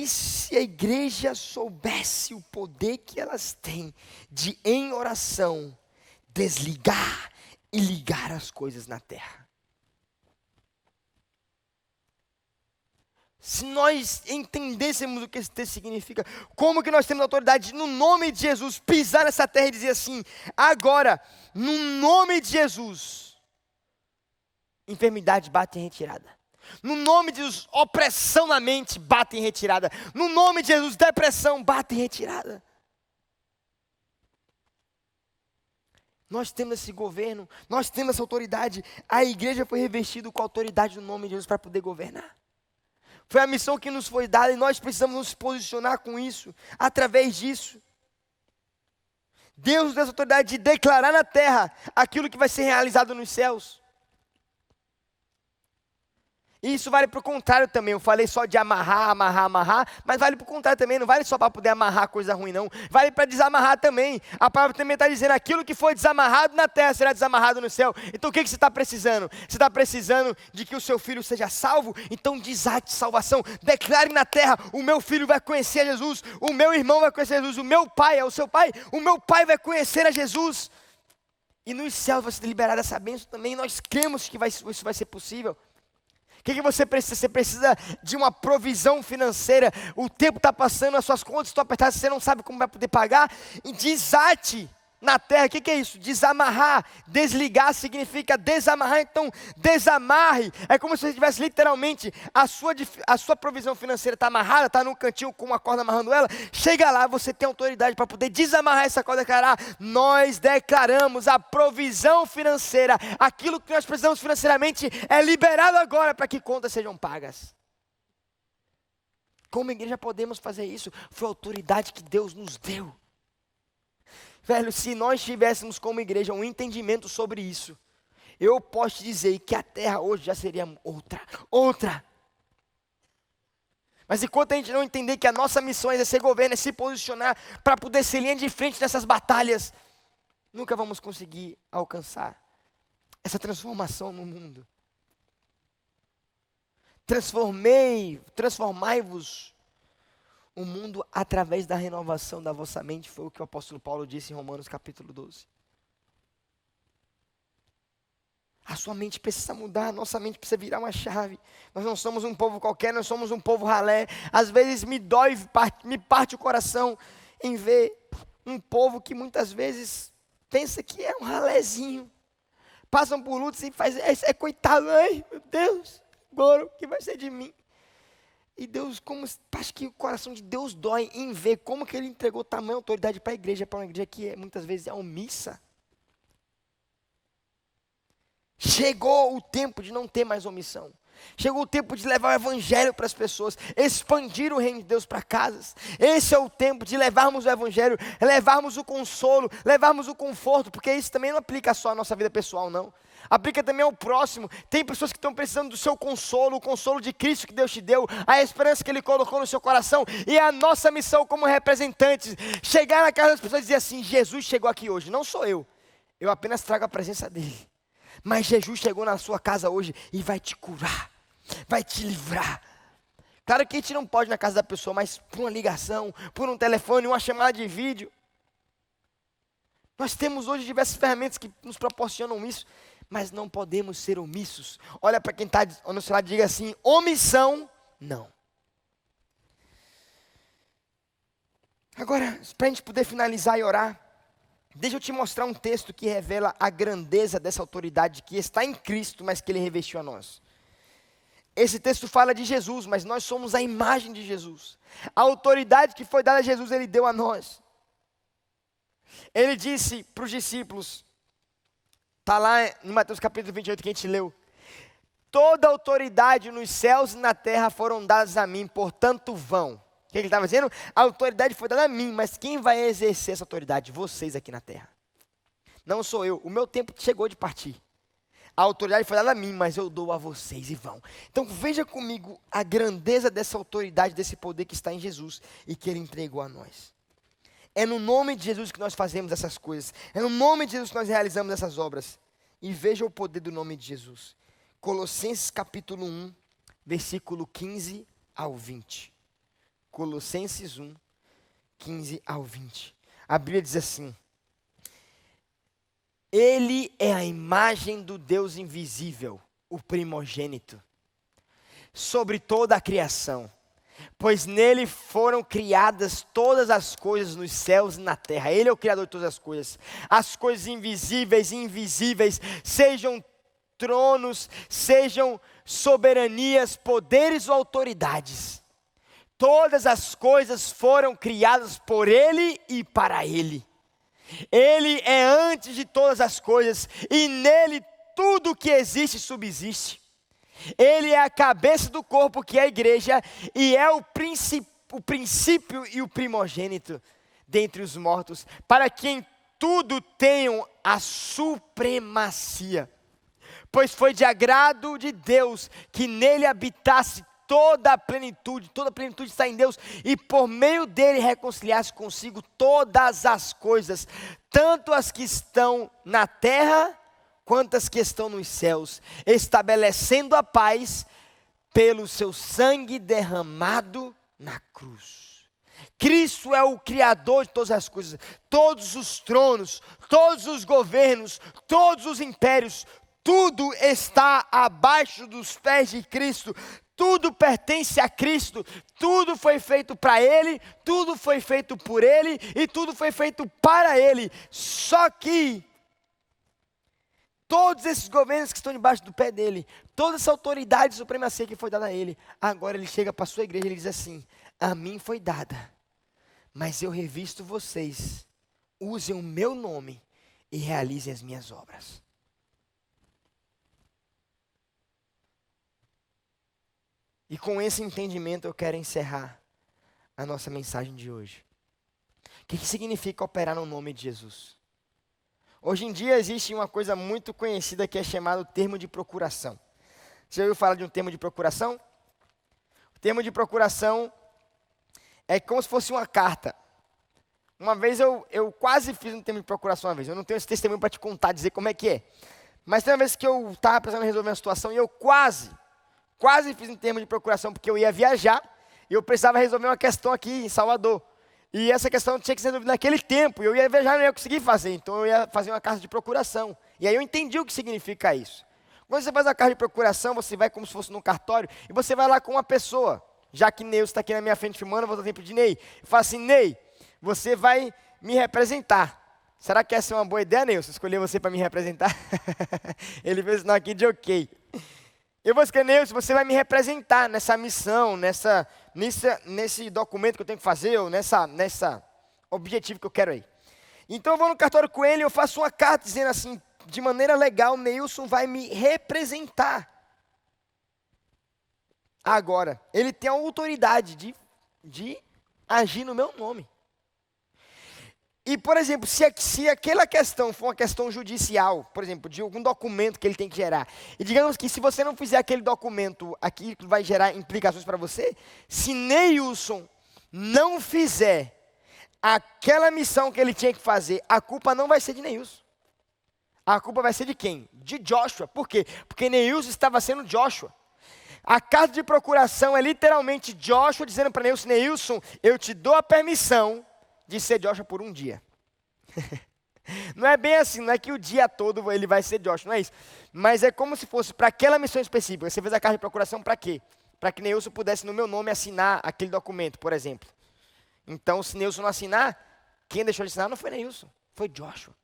Speaker 6: se a igreja soubesse o poder que elas têm de, em oração, desligar e ligar as coisas na terra. Se nós entendêssemos o que esse texto significa, como que nós temos autoridade de, no nome de Jesus, pisar nessa terra e dizer assim: agora, no nome de Jesus, enfermidade bate em retirada. No nome de Jesus, opressão na mente bate em retirada. No nome de Jesus, depressão bate em retirada. Nós temos esse governo, nós temos essa autoridade. A igreja foi revestida com a autoridade do nome de Jesus para poder governar. Foi a missão que nos foi dada e nós precisamos nos posicionar com isso, através disso. Deus nos deu essa autoridade de declarar na terra aquilo que vai ser realizado nos céus. E isso vale para o contrário também. Eu falei só de amarrar, mas vale para o contrário também. Não vale só para poder amarrar coisa ruim, não. Vale para desamarrar também. A palavra também está dizendo, aquilo que foi desamarrado na terra será desamarrado no céu. Então o que você está precisando? Você está precisando de que o seu filho seja salvo? Então desate salvação. Declare na terra, o meu filho vai conhecer a Jesus. O meu irmão vai conhecer a Jesus. O meu pai é o seu pai. O meu pai vai conhecer a Jesus. E nos céus vai ser liberada essa bênção também. Nós cremos que isso vai ser possível. O que você precisa? Você precisa de uma provisão financeira. O tempo está passando, as suas contas estão apertadas, você não sabe como vai poder pagar. E desate na terra. O que é isso? Desamarrar. Desligar significa desamarrar. Então, desamarre. É como se você tivesse literalmente, a sua provisão financeira está amarrada, está num cantinho com uma corda amarrando ela. Chega lá, você tem autoridade para poder desamarrar essa corda e declarar. Nós declaramos a provisão financeira. Aquilo que nós precisamos financeiramente é liberado agora para que contas sejam pagas. Como igreja podemos fazer isso? Foi a autoridade que Deus nos deu. Velho, se nós tivéssemos como igreja um entendimento sobre isso, eu posso te dizer que a terra hoje já seria outra. Mas enquanto a gente não entender que a nossa missão é ser governo, é se posicionar para poder ser linha de frente nessas batalhas, nunca vamos conseguir alcançar essa transformação no mundo. Transformai-vos o mundo através da renovação da vossa mente, foi o que o apóstolo Paulo disse em Romanos capítulo 12. A sua mente precisa mudar, a nossa mente precisa virar uma chave. Nós não somos um povo qualquer, nós somos um povo ralé. Às vezes me dói, me parte o coração em ver um povo que muitas vezes pensa que é um ralézinho. Passam por lutas e faz, coitado, ai meu Deus, agora o que vai ser de mim? E Deus, acho que o coração de Deus dói em ver como que Ele entregou tamanha autoridade para uma igreja que muitas vezes é omissa. Chegou o tempo de não ter mais omissão. Chegou o tempo de levar o evangelho para as pessoas, expandir o reino de Deus para casas. Esse é o tempo de levarmos o evangelho, levarmos o consolo, levarmos o conforto, porque isso também não aplica só à nossa vida pessoal, não. Aplica também ao próximo. Tem pessoas que estão precisando do seu consolo, o consolo de Cristo que Deus te deu, a esperança que Ele colocou no seu coração. E a nossa missão como representantes, chegar na casa das pessoas e dizer assim, Jesus chegou aqui hoje, não sou eu apenas trago a presença dEle. Mas Jesus chegou na sua casa hoje e vai te curar, vai te livrar. Claro que a gente não pode ir na casa da pessoa, mas por uma ligação, por um telefone, uma chamada de vídeo. Nós temos hoje diversas ferramentas que nos proporcionam isso, mas não podemos ser omissos. Olha para quem está no seu lado e diga assim, omissão, não. Agora, para a gente poder finalizar e orar, deixa eu te mostrar um texto que revela a grandeza dessa autoridade que está em Cristo, mas que Ele revestiu a nós. Esse texto fala de Jesus, mas nós somos a imagem de Jesus. A autoridade que foi dada a Jesus, Ele deu a nós. Ele disse para os discípulos, está lá em Mateus capítulo 28 que a gente leu. Toda autoridade nos céus e na terra foram dadas a mim, portanto vão. O que ele estava dizendo? A autoridade foi dada a mim, mas quem vai exercer essa autoridade? Vocês aqui na terra. Não sou eu, o meu tempo chegou de partir. A autoridade foi dada a mim, mas eu dou a vocês e vão. Então veja comigo a grandeza dessa autoridade, desse poder que está em Jesus e que Ele entregou a nós. É no nome de Jesus que nós fazemos essas coisas. É no nome de Jesus que nós realizamos essas obras. E veja o poder do nome de Jesus. Colossenses capítulo 1, versículo 15 ao 20. Colossenses 1, 15 ao 20. A Bíblia diz assim: Ele é a imagem do Deus invisível, o primogênito, sobre toda a criação. Pois nele foram criadas todas as coisas nos céus e na terra. Ele é o Criador de todas as coisas. As coisas invisíveis e invisíveis, sejam tronos, sejam soberanias, poderes ou autoridades. Todas as coisas foram criadas por Ele e para Ele. Ele é antes de todas as coisas e nele tudo que existe subsiste. Ele é a cabeça do corpo, que é a igreja, e é o princípio e o primogênito dentre os mortos, para quem tudo tenham a supremacia. Pois foi de agrado de Deus que nele habitasse toda a plenitude está em Deus, e por meio dele reconciliasse consigo todas as coisas, tanto as que estão na terra, quanto as que estão nos céus, estabelecendo a paz pelo seu sangue derramado na cruz. Cristo é o Criador de todas as coisas, todos os tronos, todos os governos, todos os impérios, tudo está abaixo dos pés de Cristo, tudo pertence a Cristo, tudo foi feito para Ele, tudo foi feito por Ele e tudo foi feito para Ele. Só que todos esses governos que estão debaixo do pé dele, toda essa autoridade e supremacia que foi dada a ele, agora ele chega para a sua igreja e ele diz assim: a mim foi dada, mas eu revisto vocês, usem o meu nome e realizem as minhas obras. E com esse entendimento eu quero encerrar a nossa mensagem de hoje. O que significa operar no nome de Jesus? Hoje em dia existe uma coisa muito conhecida que é chamado termo de procuração. Você já ouviu falar de um termo de procuração? O termo de procuração é como se fosse uma carta. Uma vez eu quase fiz um termo de procuração uma vez. Eu não tenho esse testemunho para te contar, dizer como é que é. Mas tem uma vez que eu estava precisando resolver uma situação e eu quase fiz um termo de procuração, porque eu ia viajar e eu precisava resolver uma questão aqui em Salvador. E essa questão tinha que ser resolvida naquele tempo. Eu ia viajar e não ia conseguir fazer, então eu ia fazer uma carta de procuração. E aí eu entendi o que significa isso. Quando você faz a carta de procuração, você vai como se fosse num cartório e você vai lá com uma pessoa. Já que Ney está aqui na minha frente filmando, eu vou dar tempo de Ney. Eu falo assim: Ney, você vai me representar. Será que essa é uma boa ideia, Ney? Se eu escolher você para me representar? Ele fez sinal aqui de ok. Eu vou escrever, Ney, você vai me representar nessa missão, nesse documento que eu tenho que fazer, ou nessa objetivo que eu quero aí. Então eu vou no cartório com ele e eu faço uma carta dizendo assim, de maneira legal: Neilson vai me representar. Agora, ele tem a autoridade de agir no meu nome. E, por exemplo, se aquela questão for uma questão judicial, por exemplo, de algum documento que ele tem que gerar, e digamos que se você não fizer aquele documento, aquilo vai gerar implicações para você, se Neilson não fizer aquela missão que ele tinha que fazer, a culpa não vai ser de Neilson. A culpa vai ser de quem? De Joshua. Por quê? Porque Neilson estava sendo Joshua. A carta de procuração é literalmente Joshua dizendo para Neilson: Neilson, eu te dou a permissão de ser Joshua por um dia. Não é bem assim, não é que o dia todo ele vai ser Joshua, não é isso. Mas é como se fosse para aquela missão específica. Você fez a carta de procuração para quê? Para que Neilson pudesse, no meu nome, assinar aquele documento, por exemplo. Então, se Neilson não assinar, quem deixou de assinar não foi Neilson, foi Joshua.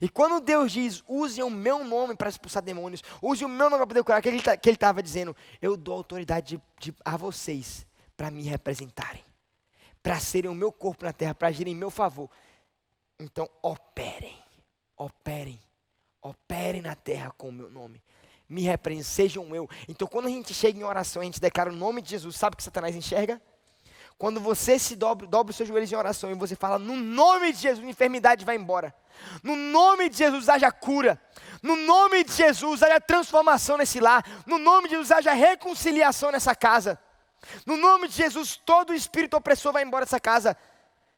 Speaker 6: E quando Deus diz: use o meu nome para expulsar demônios, use o meu nome para poder curar, o que ele estava dizendo? Eu dou autoridade a vocês para me representarem, para serem o meu corpo na terra, para agirem em meu favor. Então operem na terra com o meu nome. Me repreendam, sejam eu. Então quando a gente chega em oração, a gente declara o nome de Jesus, sabe o que Satanás enxerga? Quando você se dobra os seus joelhos em oração e você fala: no nome de Jesus, a enfermidade vai embora. No nome de Jesus haja cura. No nome de Jesus haja transformação nesse lar. No nome de Jesus haja reconciliação nessa casa. No nome de Jesus, todo o espírito opressor vai embora dessa casa.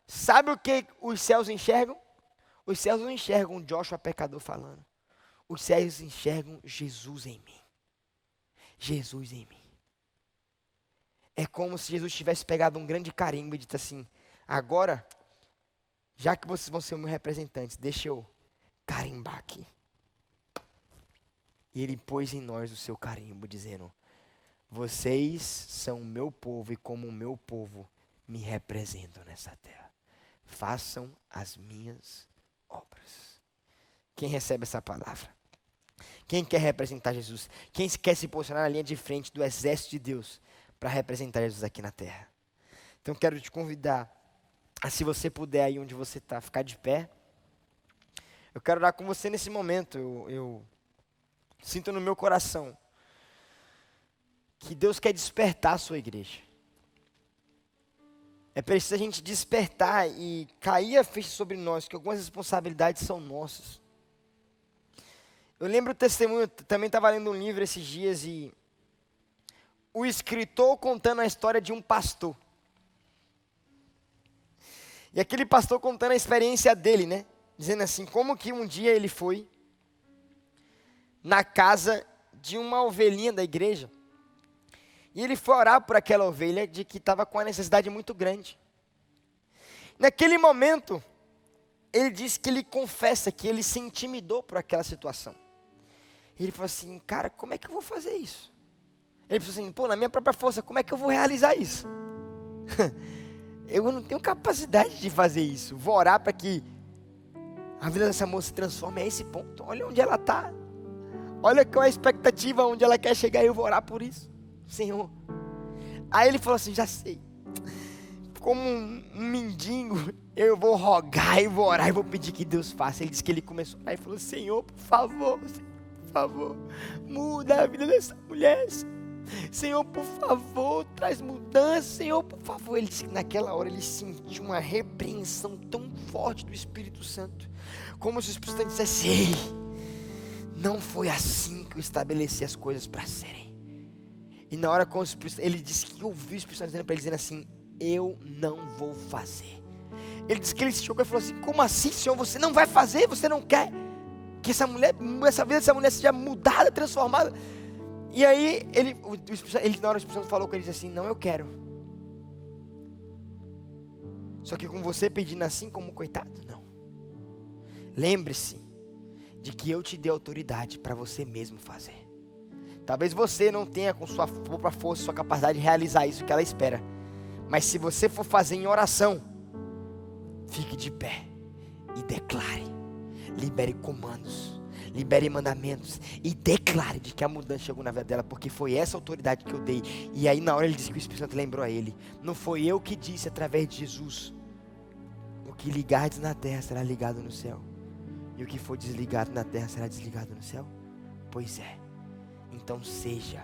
Speaker 6: Sabe o que os céus enxergam? Os céus não enxergam Joshua pecador falando. Os céus enxergam Jesus em mim. Jesus em mim. É como se Jesus tivesse pegado um grande carimbo e dito assim: agora, já que vocês vão ser meus representantes, deixa eu carimbar aqui. E ele pôs em nós o seu carimbo, dizendo: vocês são o meu povo e como o meu povo me representam nessa terra. Façam as minhas obras. Quem recebe essa palavra? Quem quer representar Jesus? Quem quer se posicionar na linha de frente do exército de Deus para representar Jesus aqui na terra? Então quero te convidar se você puder aí onde você está, ficar de pé. Eu quero orar com você nesse momento. Eu sinto no meu coração que Deus quer despertar a sua igreja. É preciso a gente despertar e cair a ficha sobre nós, que algumas responsabilidades são nossas. Eu lembro o testemunho, também estava lendo um livro esses dias e o escritor contando a história de um pastor. E aquele pastor contando a experiência dele, né? Dizendo assim, como que um dia ele foi na casa de uma ovelhinha da igreja. E ele foi orar por aquela ovelha de que estava com uma necessidade muito grande. Naquele momento, ele disse que ele confessa que ele se intimidou por aquela situação. Ele falou assim, cara, como é que eu vou fazer isso? Ele falou assim, pô, na minha própria força, como é que eu vou realizar isso? Eu não tenho capacidade de fazer isso. Vou orar para que a vida dessa moça se transforme a esse ponto. Olha onde ela está. Olha qual é a expectativa, onde ela quer chegar, e eu vou orar por isso. Senhor. Aí ele falou assim, já sei. Como um mendigo, eu vou rogar e vou orar e vou pedir que Deus faça. Ele disse que ele começou a orar e falou, Senhor, por favor, muda a vida dessa mulher. Senhor, por favor, traz mudança. Senhor, por favor. Ele disse que naquela hora ele sentiu uma repreensão tão forte do Espírito Santo, como se o Espírito Santo dissesse, ei, não foi assim que eu estabeleci as coisas para serem. E na hora com ele disse que ouviu o Espírito Santo dizendo para ele, dizendo assim, eu não vou fazer. Ele disse que ele se chocou e falou assim, como assim, Senhor, você não vai fazer? Você não quer que essa vida dessa mulher seja mudada, transformada? E aí, na hora o Espírito Santo falou com ele, disse assim, não, eu quero. Só que com você pedindo assim como coitado, não. Lembre-se de que eu te dei autoridade para você mesmo fazer. Talvez você não tenha com sua própria força, sua capacidade de realizar isso que ela espera. Mas se você for fazer em oração, fique de pé e declare. Libere comandos, libere mandamentos e declare de que a mudança chegou na vida dela, porque foi essa autoridade que eu dei. E aí na hora ele disse que o Espírito Santo lembrou a ele, não foi eu que disse através de Jesus, o que ligardes na terra será ligado no céu, e o que for desligado na terra será desligado no céu? Pois é, então seja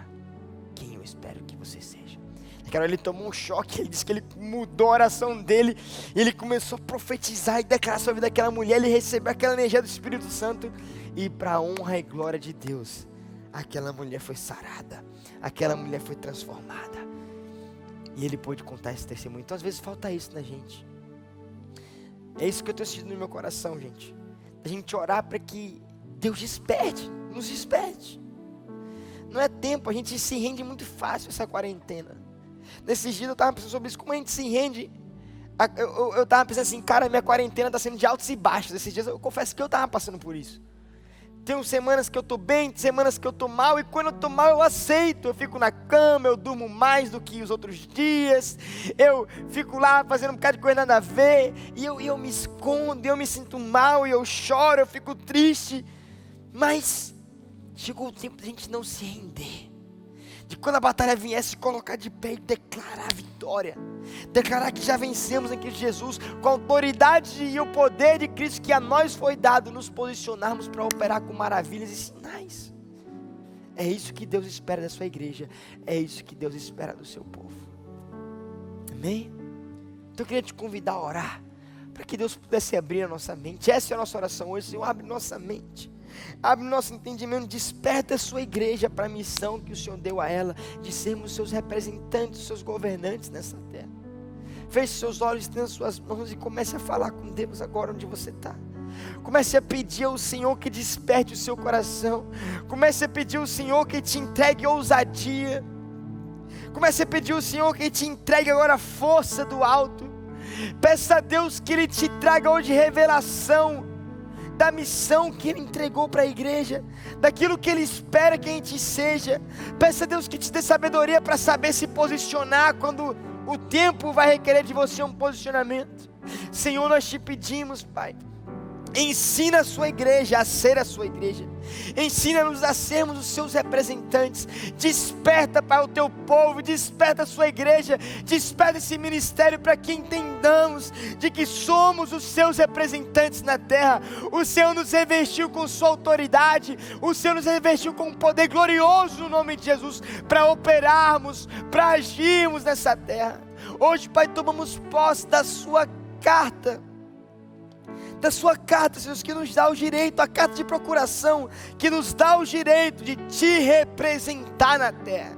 Speaker 6: quem eu espero que você seja. Naquela hora ele tomou um choque, ele disse que ele mudou a oração dele, ele começou a profetizar e declarar sobre a vida daquela mulher, ele recebeu aquela energia do Espírito Santo, e para a honra e glória de Deus, aquela mulher foi sarada, aquela mulher foi transformada, e ele pôde contar esse testemunho. Então às vezes falta isso na gente, é isso que eu estou sentindo no meu coração, gente, a gente orar para que Deus desperte, nos desperte. Não é tempo, a gente se rende muito fácil essa quarentena. Nesses dias eu estava pensando sobre isso, como a gente se rende. Eu estava pensando assim, cara, minha quarentena está sendo de altos e baixos. Esses dias eu confesso que eu estava passando por isso. Tem semanas que eu estou bem, semanas que eu estou mal, e quando eu estou mal eu aceito. Eu fico na cama, eu durmo mais do que os outros dias, eu fico lá fazendo um bocado de coisa nada a ver, e eu me escondo, eu me sinto mal, e eu choro, eu fico triste. Mas chegou o tempo de a gente não se render, de quando a batalha viesse, colocar de pé e declarar a vitória, declarar que já vencemos em Cristo Jesus, com a autoridade e o poder de Cristo que a nós foi dado, nos posicionarmos para operar com maravilhas e sinais. É isso que Deus espera da sua igreja, é isso que Deus espera do seu povo. Amém? Então eu queria te convidar a orar, para que Deus pudesse abrir a nossa mente. Essa é a nossa oração hoje. Senhor, abre nossa mente, abre nosso entendimento, desperta a sua igreja para a missão que o Senhor deu a ela, de sermos seus representantes, seus governantes nessa terra. Feche seus olhos, estenda suas mãos e comece a falar com Deus agora onde você está. Comece a pedir ao Senhor que desperte o seu coração. Comece a pedir ao Senhor que te entregue ousadia. Comece a pedir ao Senhor que te entregue agora a força do alto. Peça a Deus que Ele te traga hoje revelação da missão que Ele entregou para a igreja, daquilo que Ele espera que a gente seja. Peça a Deus que te dê sabedoria para saber se posicionar quando o tempo vai requerer de você um posicionamento. Senhor, nós te pedimos, Pai, Ensina a sua igreja a ser a sua igreja. Ensina-nos a sermos os seus representantes. Desperta para o teu povo, desperta a sua igreja, desperta esse ministério para que entendamos de que somos os seus representantes na terra. O Senhor nos revestiu com sua autoridade, o Senhor nos revestiu com um poder glorioso no nome de Jesus, para operarmos, para agirmos nessa terra. Hoje, Pai, tomamos posse da sua carta, Senhor, que nos dá o direito, a carta de procuração, que nos dá o direito de te representar na terra,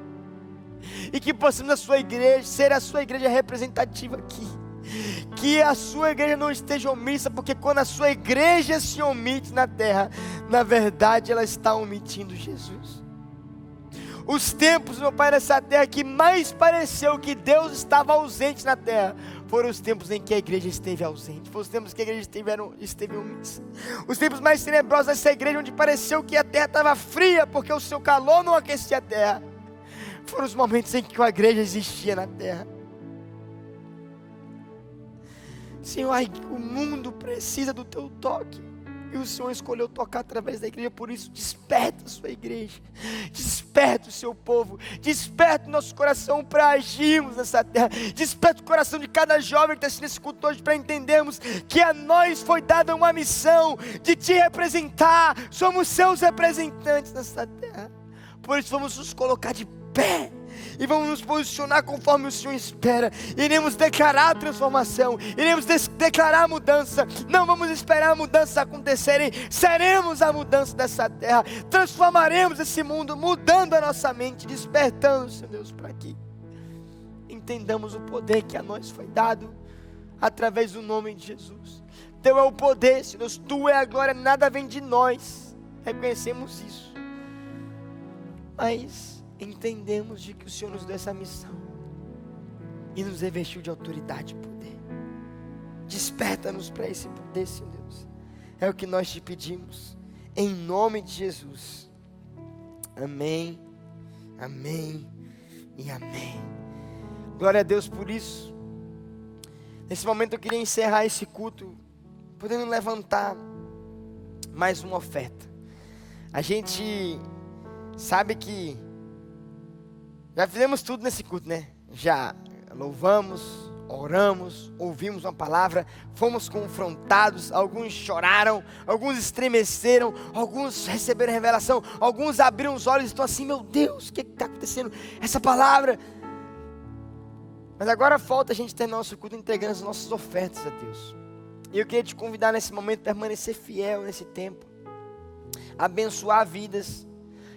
Speaker 6: e que possamos a sua igreja, ser a sua igreja representativa aqui, que a sua igreja não esteja omissa, porque quando a sua igreja se omite na terra, na verdade ela está omitindo Jesus. Os tempos, meu Pai, nessa terra que mais pareceu que Deus estava ausente na terra, foram os tempos em que a igreja esteve ausente, foram os tempos que a igreja esteve omissa. Os tempos mais tenebrosos dessa igreja, onde pareceu que a terra estava fria, porque o seu calor não aquecia a terra, foram os momentos em que a igreja existia na terra. Senhor, o mundo precisa do teu toque, e o Senhor escolheu tocar através da igreja. Por isso, desperta a sua igreja, desperta o seu povo, desperta o nosso coração para agirmos nessa terra, desperta o coração de cada jovem que está assistindo esse culto hoje, para entendermos que a nós foi dada uma missão de te representar, somos seus representantes nessa terra. Por isso vamos nos colocar de pé e vamos nos posicionar conforme o Senhor espera. Iremos declarar a transformação, iremos declarar a mudança. Não vamos esperar a mudança acontecerem, seremos a mudança dessa terra. Transformaremos esse mundo, mudando a nossa mente, despertando, Senhor Deus, para que entendamos o poder que a nós foi dado através do nome de Jesus. Teu é o poder, Senhor Deus, tu é a glória, nada vem de nós, reconhecemos isso, mas entendemos de que o Senhor nos deu essa missão e nos revestiu de autoridade e poder. Desperta-nos para esse poder, Senhor Deus. É o que nós te pedimos, em nome de Jesus. Amém, amém e amém. Glória a Deus por isso. Nesse momento eu queria encerrar esse culto podendo levantar mais uma oferta. A gente sabe que já fizemos tudo nesse culto, né? Já louvamos, oramos, ouvimos uma palavra, fomos confrontados, alguns choraram, alguns estremeceram, alguns receberam revelação, alguns abriram os olhos e estão assim, meu Deus, o que está acontecendo? Essa palavra. Mas agora falta a gente terminar nosso culto entregando as nossas ofertas a Deus. E eu queria te convidar nesse momento a permanecer fiel nesse tempo, abençoar vidas.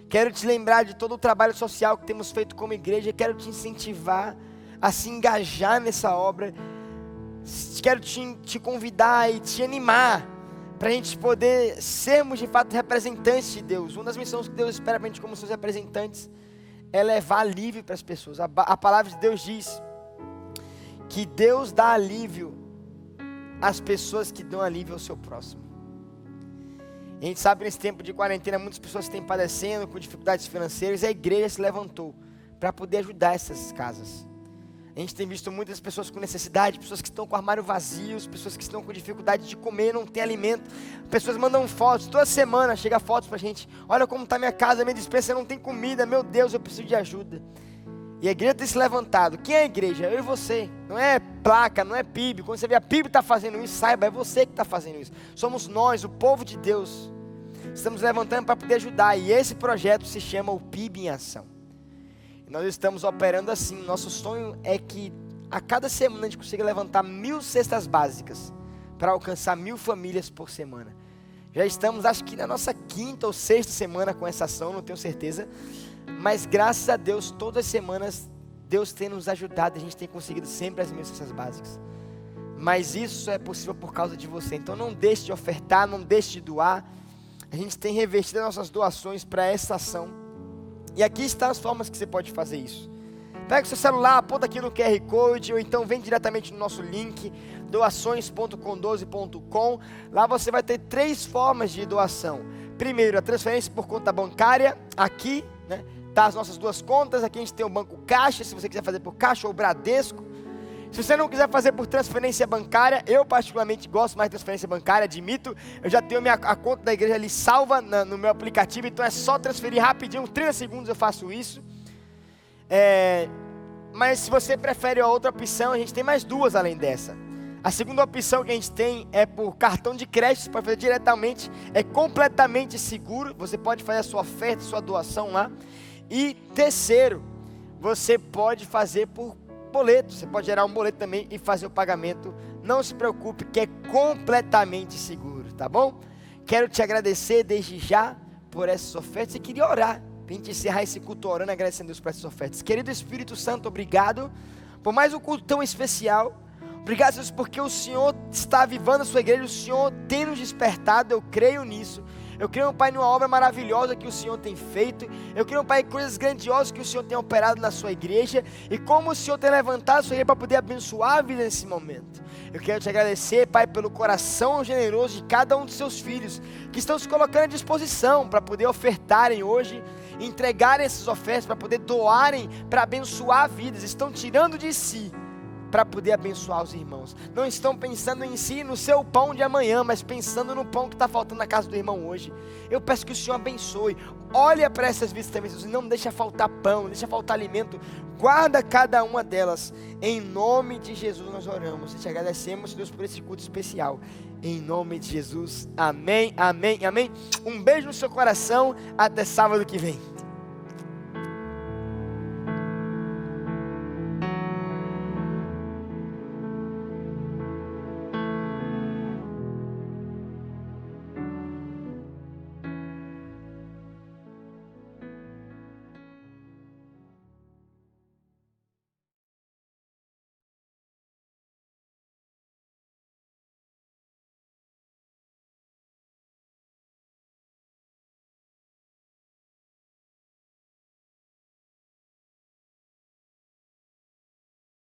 Speaker 6: Quero te lembrar de todo o trabalho social que temos feito como igreja. Quero te incentivar a se engajar nessa obra. Quero te convidar e te animar para a gente poder sermos de fato representantes de Deus. Uma das missões que Deus espera para a gente como seus representantes é levar alívio para as pessoas. A palavra de Deus diz que Deus dá alívio às pessoas que dão alívio ao seu próximo. A gente sabe que nesse tempo de quarentena muitas pessoas estão padecendo com dificuldades financeiras, e a igreja se levantou para poder ajudar essas casas. A gente tem visto muitas pessoas com necessidade, pessoas que estão com o armário vazio, pessoas que estão com dificuldade de comer, não tem alimento. Pessoas mandam fotos, toda semana chega fotos pra gente. Olha como está minha casa, minha despensa não tem comida, meu Deus, eu preciso de ajuda. E a igreja tem se levantado. Quem é a igreja? Eu e você. Não é placa, não é PIB. Quando você vê a PIB está fazendo isso, saiba, é você que está fazendo isso. Somos nós, o povo de Deus. Estamos levantando para poder ajudar. E esse projeto se chama o PIB em Ação. E nós estamos operando assim. Nosso sonho é que a cada semana a gente consiga levantar 1000 cestas básicas para alcançar 1000 famílias por semana. Já estamos, acho que na nossa 5ª ou 6ª semana com essa ação, não tenho certeza. Mas graças a Deus, todas as semanas, Deus tem nos ajudado. A gente tem conseguido sempre as 1000 cestas básicas. Mas isso é possível por causa de você. Então não deixe de ofertar, não deixe de doar. A gente tem revestido as nossas doações para essa ação. E aqui estão as formas que você pode fazer isso. Pega o seu celular, aponta aqui no QR Code, ou então vem diretamente no nosso link, doações.com12.com. Lá você vai ter 3 formas de doação. Primeiro, a transferência por conta bancária, aqui, né? Tá as nossas 2 contas, aqui a gente tem o Banco Caixa, se você quiser fazer por Caixa ou Bradesco. Se você não quiser fazer por transferência bancária, eu particularmente gosto mais de transferência bancária, admito. Eu já tenho a conta da igreja ali salva no meu aplicativo, então é só transferir rapidinho, 30 segundos eu faço isso. Mas se você prefere a outra opção, a gente tem mais duas além dessa. A segunda opção que a gente tem é por cartão de crédito, você pode fazer diretamente, é completamente seguro, você pode fazer a sua oferta, sua doação lá. E terceiro, você pode fazer por boleto, você pode gerar um boleto também e fazer o pagamento. Não se preocupe que é completamente seguro, tá bom? Quero te agradecer desde já por essas ofertas e queria orar, para a gente encerrar esse culto orando, agradecendo a Deus por essas ofertas. Querido Espírito Santo, obrigado por mais um culto tão especial. Obrigado, Deus, porque o Senhor está avivando a sua igreja, o Senhor tem nos despertado, eu creio nisso. Eu creio, Pai, numa obra maravilhosa que o Senhor tem feito. Eu creio, Pai, em coisas grandiosas que o Senhor tem operado na sua igreja. E como o Senhor tem levantado a sua igreja para poder abençoar a vida nesse momento. Eu quero te agradecer, Pai, pelo coração generoso de cada um dos seus filhos, que estão se colocando à disposição para poder ofertarem hoje, entregarem essas ofertas, para poder doarem, para abençoar vidas. Estão tirando de si para poder abençoar os irmãos. Não estão pensando em si, no seu pão de amanhã, mas pensando no pão que está faltando na casa do irmão hoje. Eu peço que o Senhor abençoe. Olha para essas vidas também, Jesus. Não deixa faltar pão, não deixa faltar alimento. Guarda cada uma delas. Em nome de Jesus nós oramos e te agradecemos, Deus, por esse culto especial. Em nome de Jesus. Amém, amém, amém. Um beijo no seu coração. Até sábado que vem.